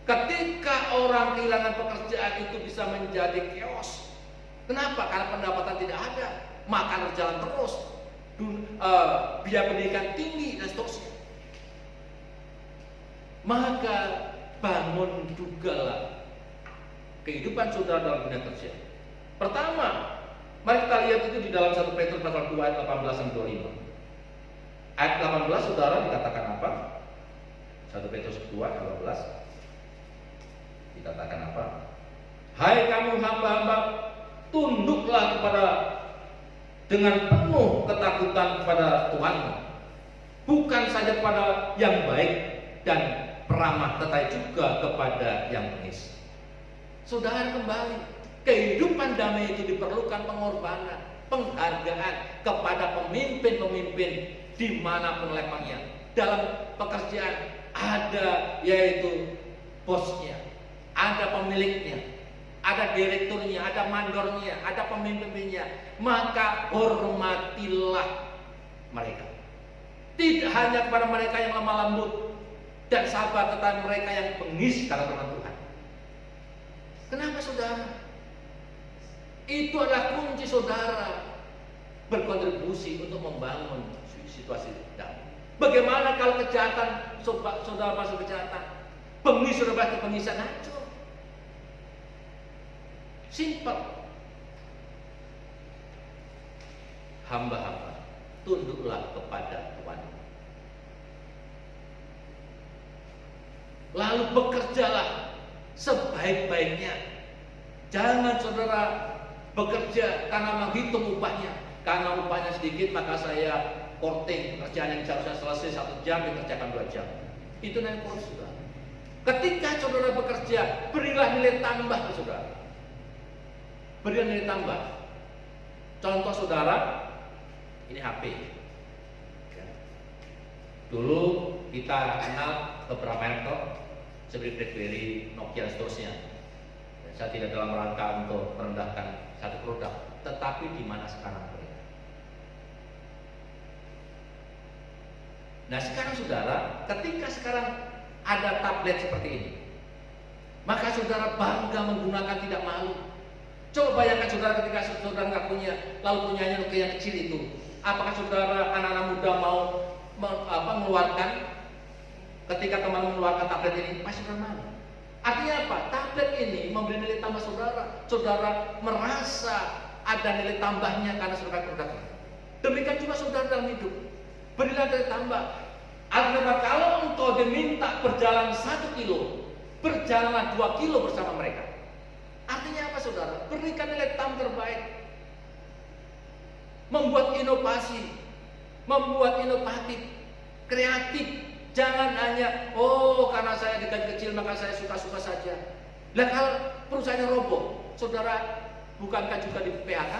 Ketika orang kehilangan pekerjaan itu bisa menjadi chaos. Kenapa? Karena pendapatan tidak ada, makan berjalan terus, biaya pendidikan tinggi dan seterusnya. Maka bangun jugalah kehidupan saudara dalam dunia kerja. Pertama, mari kita lihat itu di dalam 1 Petrus pasal 2 ayat 18 sampai 25. Ayat 18 saudara dikatakan apa? 1 Petrus 2 ayat 18 dikatakan apa? Hai kamu hamba-hamba, tunduklah kepada dengan penuh ketakutan kepada Tuhanmu, bukan saja kepada yang baik dan peramah, tetapi juga kepada yang bengis. Saudara, kembali, kehidupan damai itu diperlukan pengorbanan, penghargaan kepada pemimpin-pemimpin dimanapun levelnya. Dalam pekerjaan ada yaitu bosnya, ada pemiliknya, ada direkturnya, ada mandornya, ada pemimpinnya. Maka hormatilah mereka. Tidak hanya kepada mereka yang lemah lembut dan sabar, tetapi mereka yang bengis karena firman Tuhan. Kenapa, saudara? Itu adalah kunci saudara berkontribusi untuk membangun situasi damai. Bagaimana kalau kejahatan, saudara masuk kejahatan, bengis saudara kebengisan, hancur. Simpel. Hamba-hamba, tunduklah kepada Tuhan. Lalu bekerjalah sebaik-baiknya. Jangan saudara bekerja karena menghitung upahnya. Karena upahnya sedikit maka saya korting, pekerjaan yang seharusnya selesai 1 jam dikerjakan 2 jam. Itu namanya korupsi, saudara. Ketika saudara bekerja, berilah nilai tambah ke saudara. Berilah nilai tambah. Contoh saudara, ini HP. Ya. Dulu kita kenal beberapa merek seperti BlackBerry, Nokia, dan seterusnya. Ya, saya tidak dalam rangka untuk merendahkan satu produk, tetapi di mana sekarang mereka? Nah sekarang saudara, ketika sekarang ada tablet seperti ini, maka saudara bangga menggunakan tidak malu. Coba bayangkan saudara ketika saudara nggak punya, lalu punyanya Nokia yang kecil itu, apakah saudara anak-anak muda mau mengeluarkan? Ketika teman mengeluarkan tablet ini, pasti saudara malu. Artinya apa? Tablet ini memberi nilai tambah saudara. Saudara merasa ada nilai tambahnya karena saudara produknya. Demikian juga saudara dalam hidup. Berilah nilai tambah. Artinya kalau engkau diminta berjalan 1 kilo, berjalanlah 2 kilo bersama mereka. Artinya apa saudara? Berikan nilai tambah terbaik. Membuat inovasi, membuat inovatif, kreatif. Jangan hanya, karena saya digaji kecil maka saya suka-suka saja. Lah kalau perusahaannya roboh, saudara bukankah juga di PHK?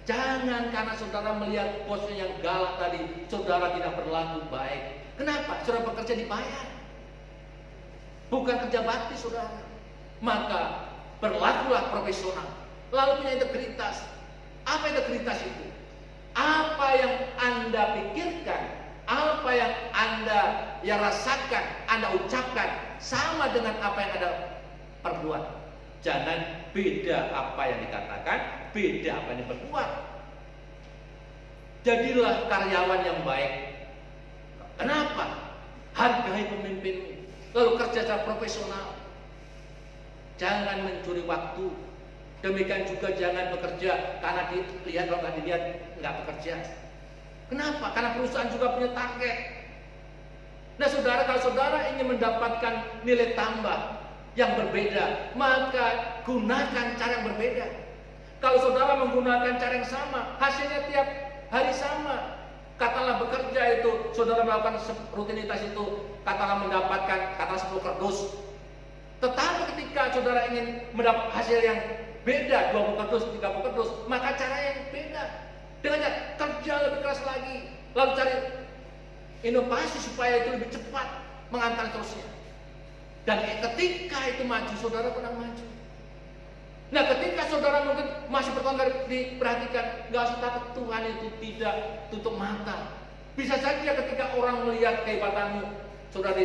Jangan karena saudara melihat bosnya yang galak tadi, saudara tidak berlaku baik. Kenapa? Saudara bekerja dibayar, bukan kerja bakti saudara. Maka berlakulah profesional, lalu punya integritas. Apa integritas itu? Apa yang Anda pikirkan, apa yang Anda rasakan, Anda ucapkan sama dengan apa yang Anda perbuat. Jangan beda apa yang dikatakan, beda apa yang diperbuat. Jadilah karyawan yang baik. Kenapa? Hargai pemimpinmu, lalu kerja secara profesional. Jangan mencuri waktu. Demikian juga jangan bekerja karena dilihat, kalau nggak dilihat nggak bekerja. Kenapa? Karena perusahaan juga punya target. Nah saudara, kalau saudara ingin mendapatkan nilai tambah yang berbeda, maka gunakan cara yang berbeda. Kalau saudara menggunakan cara yang sama, hasilnya tiap hari sama. Katakanlah bekerja itu, saudara melakukan rutinitas itu, katakanlah mendapatkan 10 kardus. Tetapi ketika saudara ingin mendapat hasil yang beda, 20 kardus, 30 kardus, maka cara yang beda. Dengan kerja lebih keras lagi, lalu cari inovasi supaya itu lebih cepat mengantar terusnya. Dan ketika itu maju, saudara pernah maju. Nah ketika saudara mungkin masih bertengkar, diperhatikan, nggak usah takut, Tuhan itu tidak tutup mata. Bisa saja ketika orang melihat kehebatanmu, saudara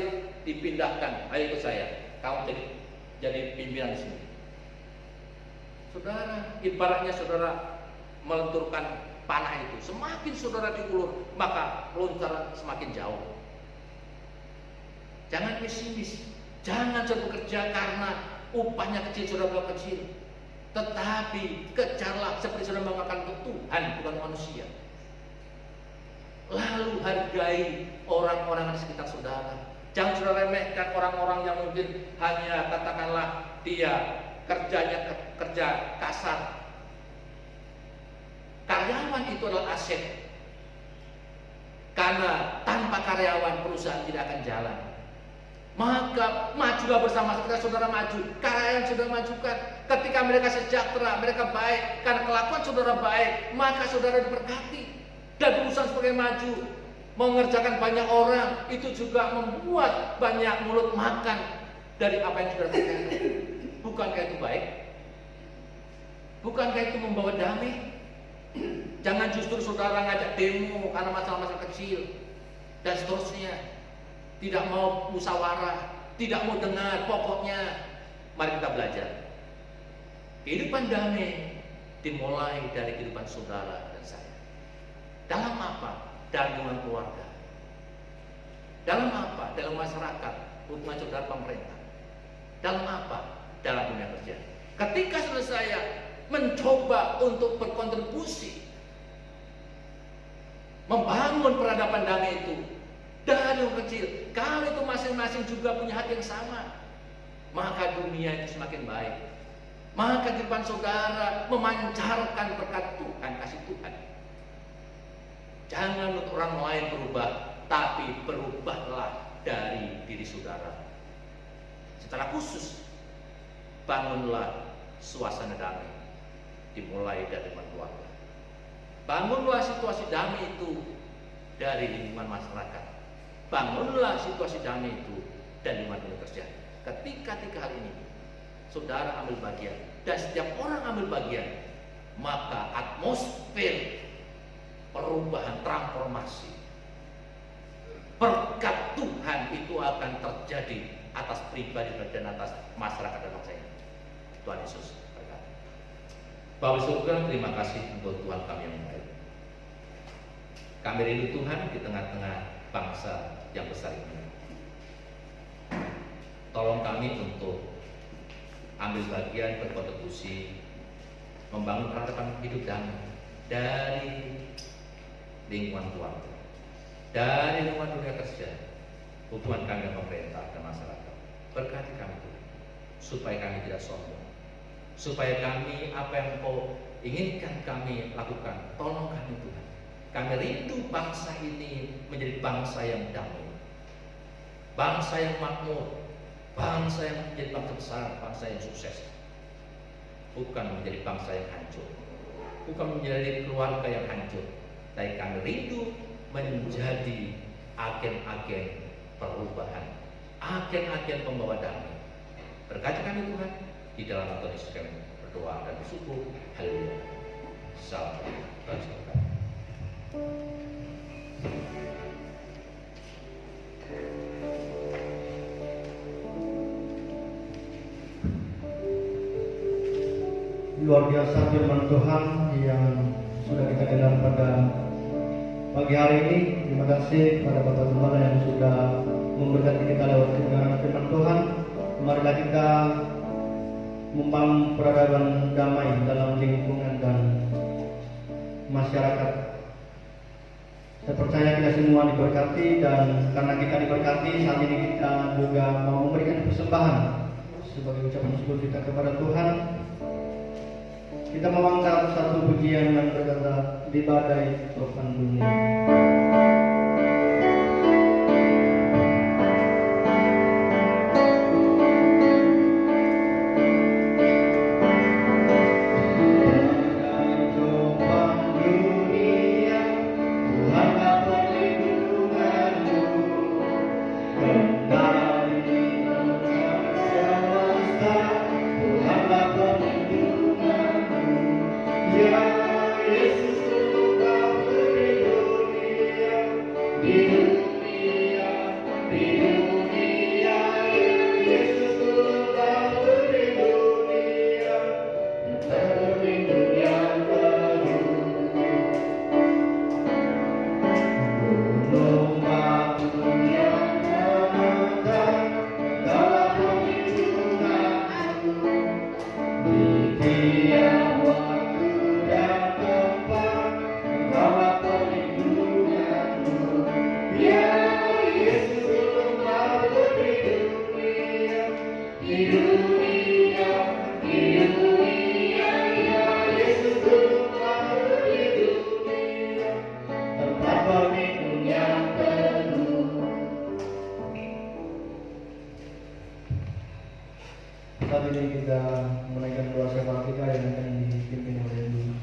dipindahkan, ayo ikut saya, kamu jadi pimpinan di sini. Saudara, ibaratnya saudara melenturkan panah itu, semakin saudara diulur, maka peluncuran semakin jauh. Jangan pesimis, jangan saudara bekerja karena upahnya kecil, saudara kecil. Tetapi kejarlah seperti saudara membanggakan Tuhan, bukan manusia. Lalu hargai orang-orang di sekitar saudara. Jangan saudara remehkan orang-orang yang mungkin hanya katakanlah dia kerjanya kerja kasar. Karyawan itu adalah aset. Karena tanpa karyawan perusahaan tidak akan jalan. Maka majulah bersama, ketika saudara maju, karyawan saudara majukan. Ketika mereka sejahtera, mereka baik, karena kelakuan saudara baik, maka saudara diberkati. Dan perusahaan sebagai maju, mengerjakan banyak orang, itu juga membuat banyak mulut makan dari apa yang saudara kerjakan. Bukankah itu baik? Bukankah itu membawa damai? Jangan justru saudara ngajak demo karena masalah-masalah kecil dan seterusnya. Tidak mau musyawarah, tidak mau dengar, pokoknya mari kita belajar. Kehidupan damai dimulai dari kehidupan saudara dan saya. Dalam apa? Dalam hubungan keluarga. Dalam apa? Dalam masyarakat, hubungan saudara pemerintah. Dalam apa? Dalam dunia kerja. Ketika saya mencoba untuk berkontribusi membangun peradaban damai itu dari yang kecil, kalau itu masing-masing juga punya hati yang sama, maka dunia itu semakin baik. Maka kehidupan saudara memancarkan berkat Tuhan, kasih Tuhan. Jangan untuk orang lain berubah, tapi berubahlah dari diri saudara. Secara khusus, bangunlah suasana damai, dimulai dari lingkungan keluarga. Bangunlah situasi damai itu dari lingkungan masyarakat. Bangunlah situasi damai itu dari lingkungan dunia kerja. Ketika hal ini saudara ambil bagian dan setiap orang ambil bagian, maka atmosfer perubahan, transformasi, berkat Tuhan itu akan terjadi atas pribadi dan atas masyarakat dan bangsa ini. Tuhan Yesus berkata. Bapa surga, terima kasih untuk Tuhan kami yang baik. Kami rindu Tuhan di tengah-tengah bangsa yang besar ini. Tolong kami untuk ambil bagian, berkontribusi, membangun peradaban hidup damai dari lingkungan keluarga, dari lingkungan dunia kerja, hubungan kami dengan pemerintah dan masyarakat. Berkati kami Tuhan, supaya kami tidak sombong, supaya kami apa yang Engkau inginkan kami lakukan. Tolong kami Tuhan. Kami rindu bangsa ini menjadi bangsa yang damai, bangsa yang makmur, bangsa yang menjadi bangsa besar, bangsa yang sukses. Bukan menjadi bangsa yang hancur, bukan menjadi keluarga yang hancur, tapi kami rindu menjadi agen-agen perubahan, agen-agen pembawa damai. Berkati kami Tuhan, di dalam nama Tuhan Yesus kami berdoa dan bersyukur. Haleluya. Salam berkat. Luar biasa firman Tuhan yang sudah kita dengar pada pagi hari ini. Terima kasih kepada Bapak Gembala yang sudah memberkati kita lewat kebenaran firman Tuhan. Marilah kita membangun peradaban damai dalam lingkungan dan masyarakat. Saya percaya kita semua diberkati, dan karena kita diberkati, saat ini kita juga mau memberikan persembahan sebagai ucapan syukur kita kepada Tuhan. Kita mengangkat satu pujian yang berkata, di badai topan dunia. Saat ini kita menaikkan doa syafaat kita yang akan dipimpin oleh Yesus.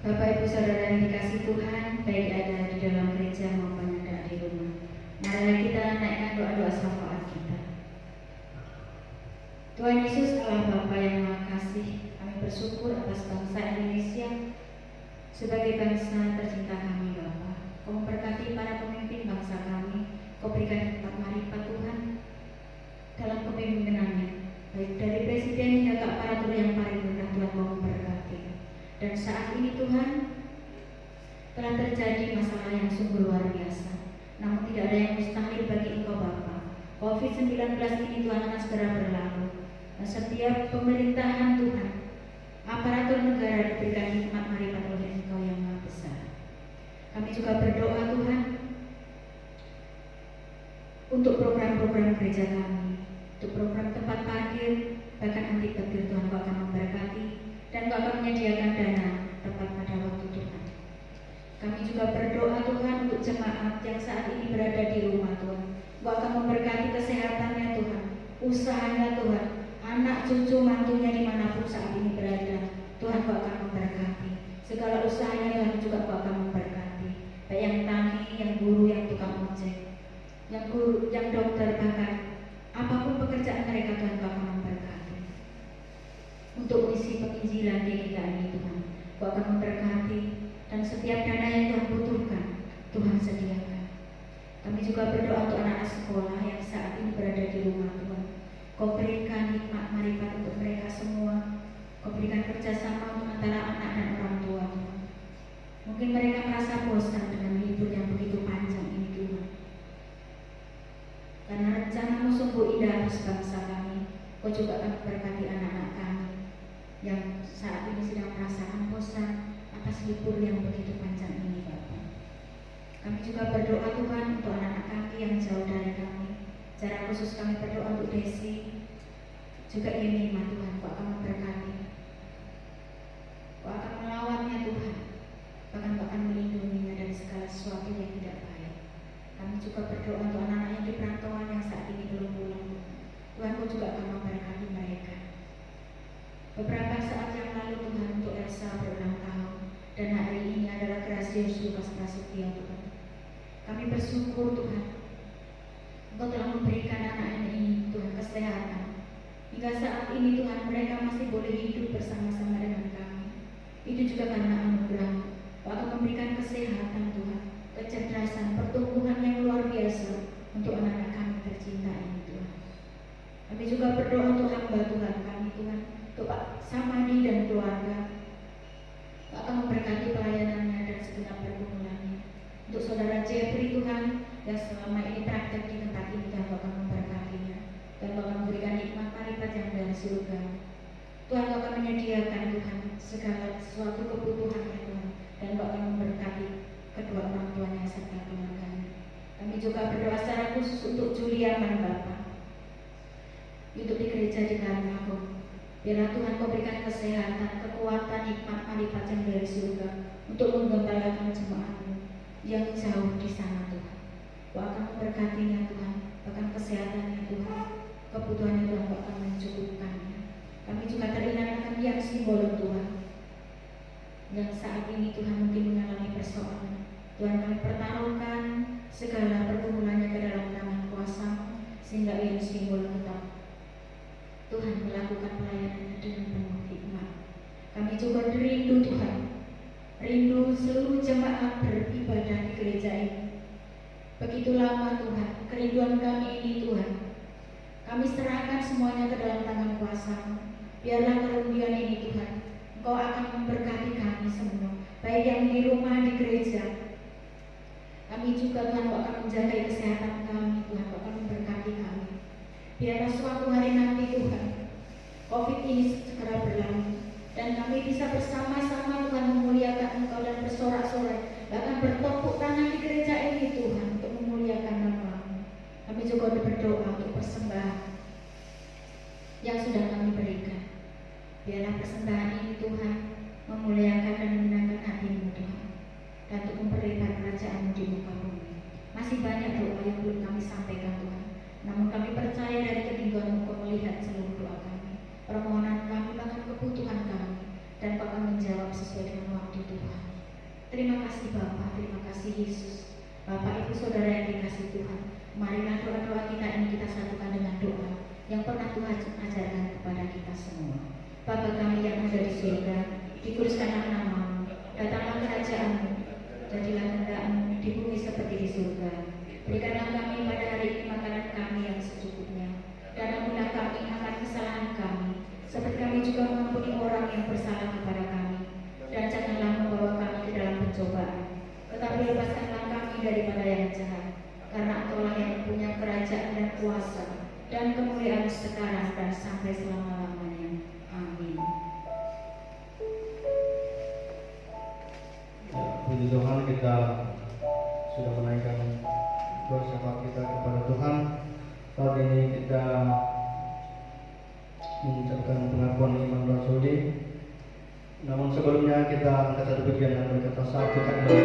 Bapak Ibu Saudara yang dikasih Tuhan, baik ada di dalam gereja maupun ada di rumah, marilah kita naikkan doa-doa syafaat kita. Tuhan Yesus, Allah Bapa yang Maha Kasih, kami bersyukur atas bangsa Indonesia sebagai bangsa tercinta kami, Bapa. Kau memberkati para pemimpin bangsa kami, Kau berikan hikmat marifat Tuhan dalam kepemimpinannya, baik dari presiden hingga ke aparatur yang paling rendah. Tuhan mau memberkati. Dan saat ini Tuhan, telah terjadi masalah yang sungguh luar biasa, namun tidak ada yang mustahil bagi Engkau Bapa. COVID-19 ini Tuhan akan segera berlalu, dan setiap pemerintahan Tuhan, aparatur negara diberikan hikmat marifat oleh Engkau yang Maha Besar. Kami juga berdoa Tuhan untuk program program gereja kami, untuk program tempat parkir, bahkan anti petir. Tuhan Kau akan memberkati dan Kau akan menyediakan dana tepat pada waktu Tuhan. Kami juga berdoa Tuhan untuk jemaat yang saat ini berada di rumah Tuhan. Kau akan memberkati kesehatannya Tuhan, usahanya Tuhan, anak cucu mantunya dimanapun saat ini berada. Tuhan Kau akan memberkati segala usahanya. Tuhan juga Kau akan memberkati, baik yang tani, yang guru, yang tukang ojek, yang guru, yang dokter, bahkan apapun pekerjaan mereka. Tuhan Kau akan memberkati. Untuk misi penginjilan di kita ini Tuhan, Kau akan memberkati, dan setiap dana yang Tuhan butuhkan Tuhan sediakan. Kami juga berdoa untuk anak-anak sekolah yang saat ini berada di rumah Tuhan. Kau berikan hikmat marifat untuk mereka semua. Kau berikan kerjasama untuk antara anak dan orang tua Tuhan. Mungkin mereka merasa bosan dengan libur yang begitu panjang ini Tuhan. Karena rencanamu sungguh indah atas bangsa kami. Kau juga akan memberkati anak-anak kami yang saat ini sedang merasakan bosan atas libur yang begitu panjang ini Bapa. Kami juga berdoa Tuhan untuk anak-anak kami yang jauh dari kami. Secara khusus kami berdoa untuk Desi, juga Yemima. Tuhan Kau akan memberkati, Kau akan melawatnya Tuhan, bahkan Kau akan melindunginya dari segala sesuatu yang tidak baik. Kami juga berdoa untuk anak-anak yang di perantauan yang saat ini belum pulang. Tuhan Kau juga akan memberkati mereka. Beberapa saat yang lalu Tuhan, untuk Elsa berulang tahun, dan hari ini adalah Gracious Lukas Prasetyo Tuhan. Kami bersyukur Tuhan, Engkau telah memberikan anak-anak ini Tuhan kesehatan. Hingga saat ini Tuhan, mereka masih boleh hidup bersama-sama dengan kami. Itu juga karena anugerah. Kau akan memberikan kesehatan Tuhan, kecerdasan, pertumbuhan yang luar biasa untuk anak-anak kami tercinta ini Tuhan. Kami juga berdoa untuk hamba Tuhan kami Tuhan, untuk Pak Samadi dan keluarga. Kau akan memberkati pelayanannya dan segenap pergumulannya. Untuk saudara Jeffrey Tuhan, yang selama ini praktek di tempat ini, Tuhan Kau akan memberkatinya, dan Kau akan memberikan hikmat marifat yang dari surga. Tuhan Kau akan menyediakan Tuhan segala sesuatu kebutuhannya Tuhan, dan Kau akan memberkati kedua orang tuanya serta keluarganya. Kami juga berdoa secara khusus untuk Juliaman Bapa, untuk di gereja di Karangagung. Biarlah Tuhan Kau berikan kesehatan, kekuatan, hikmat marifat yang dari surga untuk menggembalakan jemaat-Mu yang jauh di sana Tuhan. Kau akan memberkatinya Tuhan, bahkan kesehatannya Tuhan, kebutuhannya Tuhan Kau akan mencukupkannya. Kami juga teringat akan yang simbol Tuhan yang saat ini Tuhan mungkin mengalami persoalan. Tuhan, kami pertaruhkan segala pergumulannya ke dalam tangan kuasa, sehingga yang simbol tetap Tuhan melakukan pelayanannya dengan penuh hikmat. Kami juga rindu Tuhan, rindu seluruh jemaat beribadah di gereja ini. Begitu lama Tuhan, kerinduan kami ini Tuhan, kami serahkan semuanya ke dalam tangan kuasa-Mu. Biarlah kerinduan ini Tuhan, Engkau akan memberkati kami semua, baik yang di rumah, di gereja. Kami juga Tuhan, Kau akan menjaga kesehatan kami, Tuhan Kau akan memberkati kami. Biarlah suatu hari nanti Tuhan, COVID ini segera berlalu, dan kami bisa bersama-sama Tuhan memuliakan Engkau dan bersorak-sorai, bahkan bertepuk tangan di gereja ini Tuhan untuk memuliakan nama-Mu. Kami juga berdoa untuk persembahan yang sudah kami berikan. Biarlah persembahan ini Tuhan memuliakan dan menyenangkan hati-Mu Tuhan, dan untuk memperlebar kerajaan-Mu di muka bumi. Masih banyak doa yang belum kami sampaikan Tuhan, namun kami percaya dari ketinggian-Mu Kau melihat seluruh doa kami, permohonan kami, bahkan kebutuhan kami, dan Kau akan menjawab sesuai dengan waktu Tuhan. Terima kasih Bapa, terima kasih Yesus. Bapak, Ibu, Saudara yang dikasihi Tuhan, marilah doa-doa kita ini kita satukan dengan doa yang pernah Tuhan ajarkan kepada kita semua. Bapa kami yang ada di surga, dikuduskanlah nama-Mu, datanglah kerajaan-Mu, jadilah kehendak-Mu di bumi seperti di surga. Berikanlah kami pada hari ini makanan kami yang secukupnya, dan ampunilah kami akan kesalahan kami, seperti kami juga mengampuni orang yang bersalah kepada kami. Dan janganlah membawa kami ke dalam pencobaan, tetapi lepaskanlah kami daripada yang jahat, karena Engkau-lah yang punya kerajaan dan kuasa dan kemuliaan sekarang dan sampai selama-lamanya. Amin. Ya, puji Tuhan, kita sudah menaikkan doa syafaat kita kepada Tuhan. Saat ini kita mengucapkan pengakuan iman rasuli. Namun sebelumnya kita angkat satu pujian yang berkata satu kali.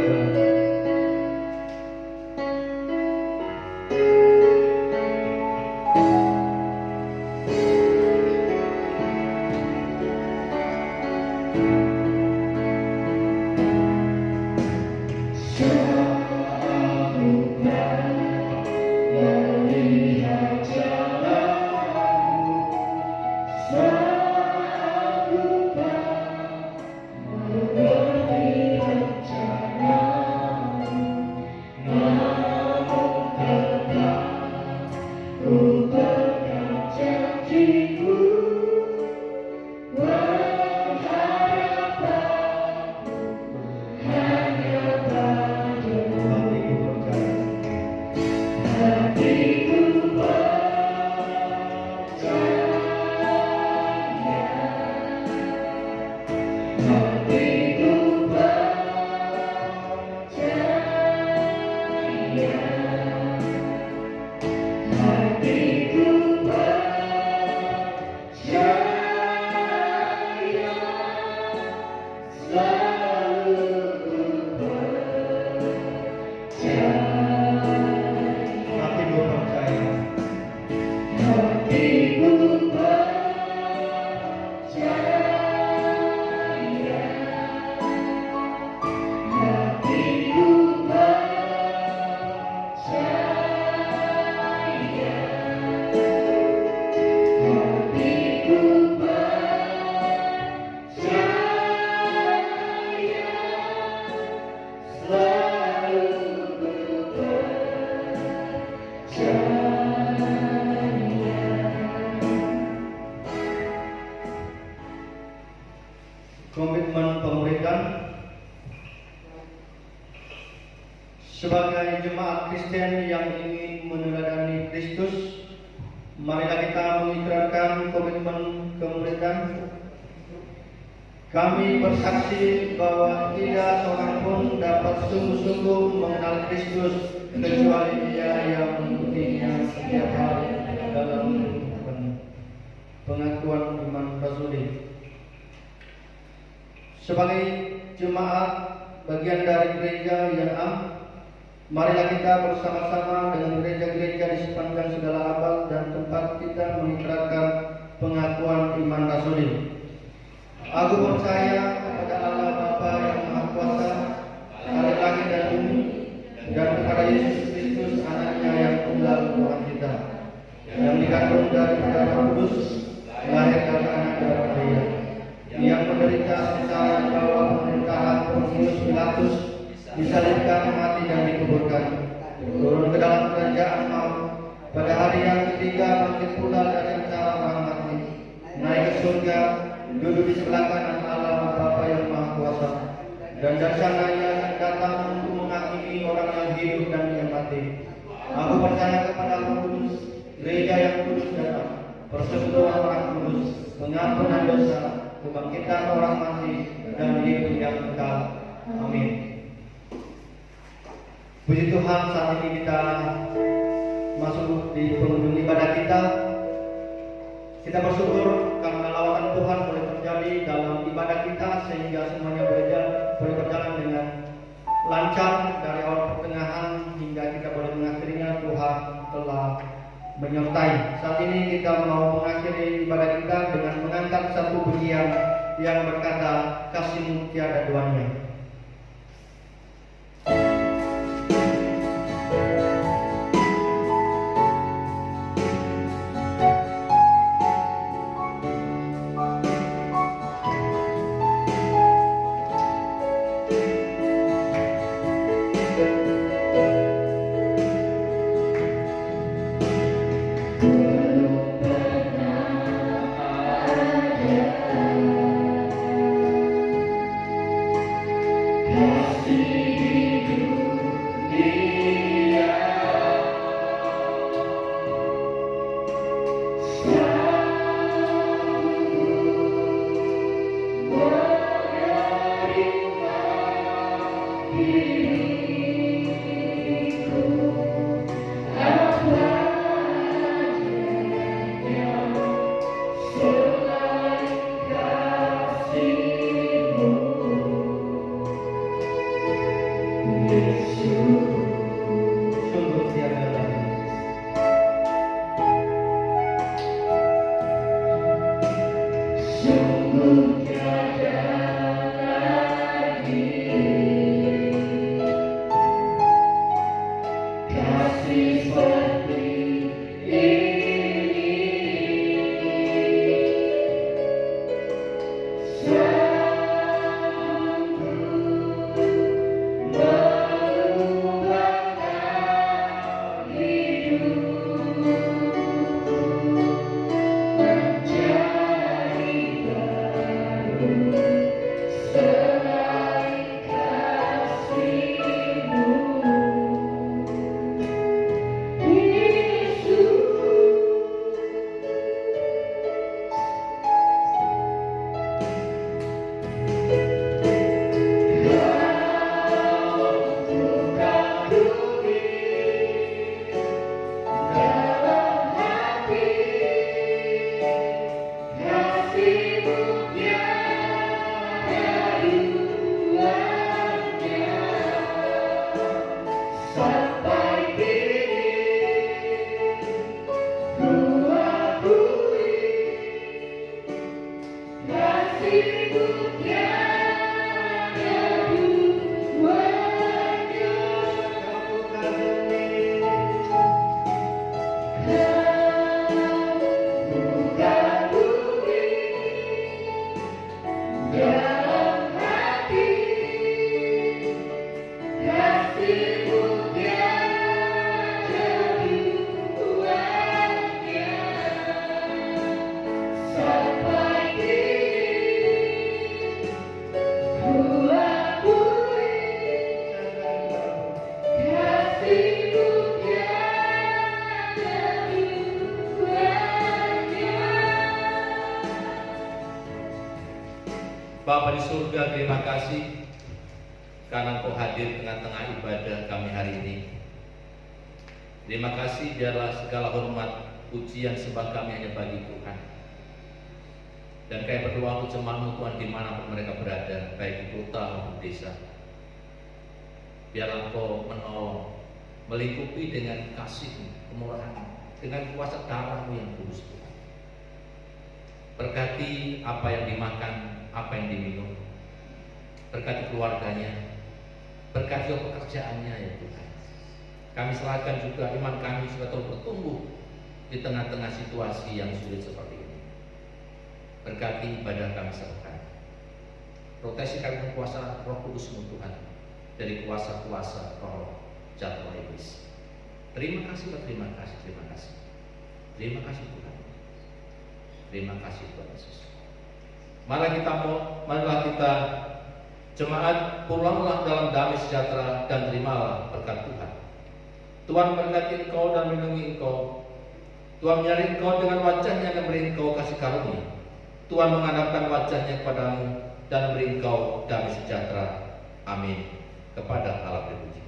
Komitmen pemuridan. Sebagai jemaat Kristen yang ingin meneladani Kristus, marilah kita mengikrarkan komitmen kemuridan. Kami bersaksi bahwa tidak seorang pun dapat sungguh-sungguh mengenal Kristus kecuali Dia yang mengikutinya setiap hari dalam pengakuan iman rasuli. Sebagai jemaat bagian dari gereja yang marilah kita bersama-sama dengan gereja-gereja di sepanjang segala abad dan tempat kita mengikrarkan pengakuan iman rasuli. Aku percaya kepada Allah Bapa yang Maha Kuasa, Hari langit dan bumi, dan kepada Yesus Kristus anaknya yang tunggal Tuhan kita, yang dikandung dari Roh Kudus, lahir dari anak darah Maria, yang menderita secara di bawah pemerintahan Pontius Pilatus, disalibkan, mati dan dikuburkan, turun ke dalam kerajaan maut, pada hari yang ketiga bangkit pula dari antara orang mati, naik ke surga, duduk di sebelah kanan Allah Bapa yang Maha Kuasa, dan dari sana Ia akan datang untuk menghakimi orang yang hidup dan yang mati. Aku percaya kepada Roh Kudus, gereja yang kudus dan persekutuan orang kudus, pengampunan dosa, kebangkitan orang mati, dan hidup yang kekal. Amin. Puji Tuhan, saat ini kita masuk di penghujung ibadah kita. Kita bersyukur karena lawatan Tuhan boleh terjadi dalam ibadah kita, sehingga semuanya boleh berjalan dengan lancar dari awal pertengahan hingga kita boleh mengakhirinya. Tuhan telah menyertai. Saat ini kita mau mengakhiri ibadah kita dengan mengangkat satu pujian yang berkata, kasih tiada duanya. Bapa di surga, terima kasih karena Engkau hadir tengah-tengah ibadah kami hari ini. Terima kasih, biarlah segala hormat, pujian, sembah kami hanya bagi Tuhan. Dan kami berdoa untuk jemaat-Mu Tuhan dimanapun mereka berada, baik di kota maupun desa. Biarlah Engkau menolong, melingkupi dengan kasih-Mu, kemurahan-Mu, dengan kuasa darah-Mu yang kudus Tuhan. Berkati apa yang dimakan, apa yang diminum, berkati keluarganya, berkati pekerjaannya ya Tuhan. Kami serahkan juga iman kami supaya terus bertumbuh di tengah-tengah situasi yang sulit seperti ini. Berkati ibadah kami serahkan. Proteksi kami dengan kuasa Roh Kudus-Mu Tuhan dari kuasa-kuasa roh jahat roh iblis. Terima kasih, terima kasih, terima kasih. Terima kasih Tuhan. Terima kasih Tuhan Yesus. Marilah kita jemaat pulanglah dalam damai sejahtera dan terimalah berkat Tuhan. Tuhan berkati engkau dan melindungi engkau. Tuhan menyertai engkau dengan wajahnya dan beri engkau kasih karunia. Tuhan menghadapkan wajahnya kepadamu dan beri engkau damai sejahtera. Amin. Kepada Allah terpuji.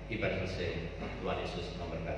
Ibadah selesai. Tuhan Yesus memberkati.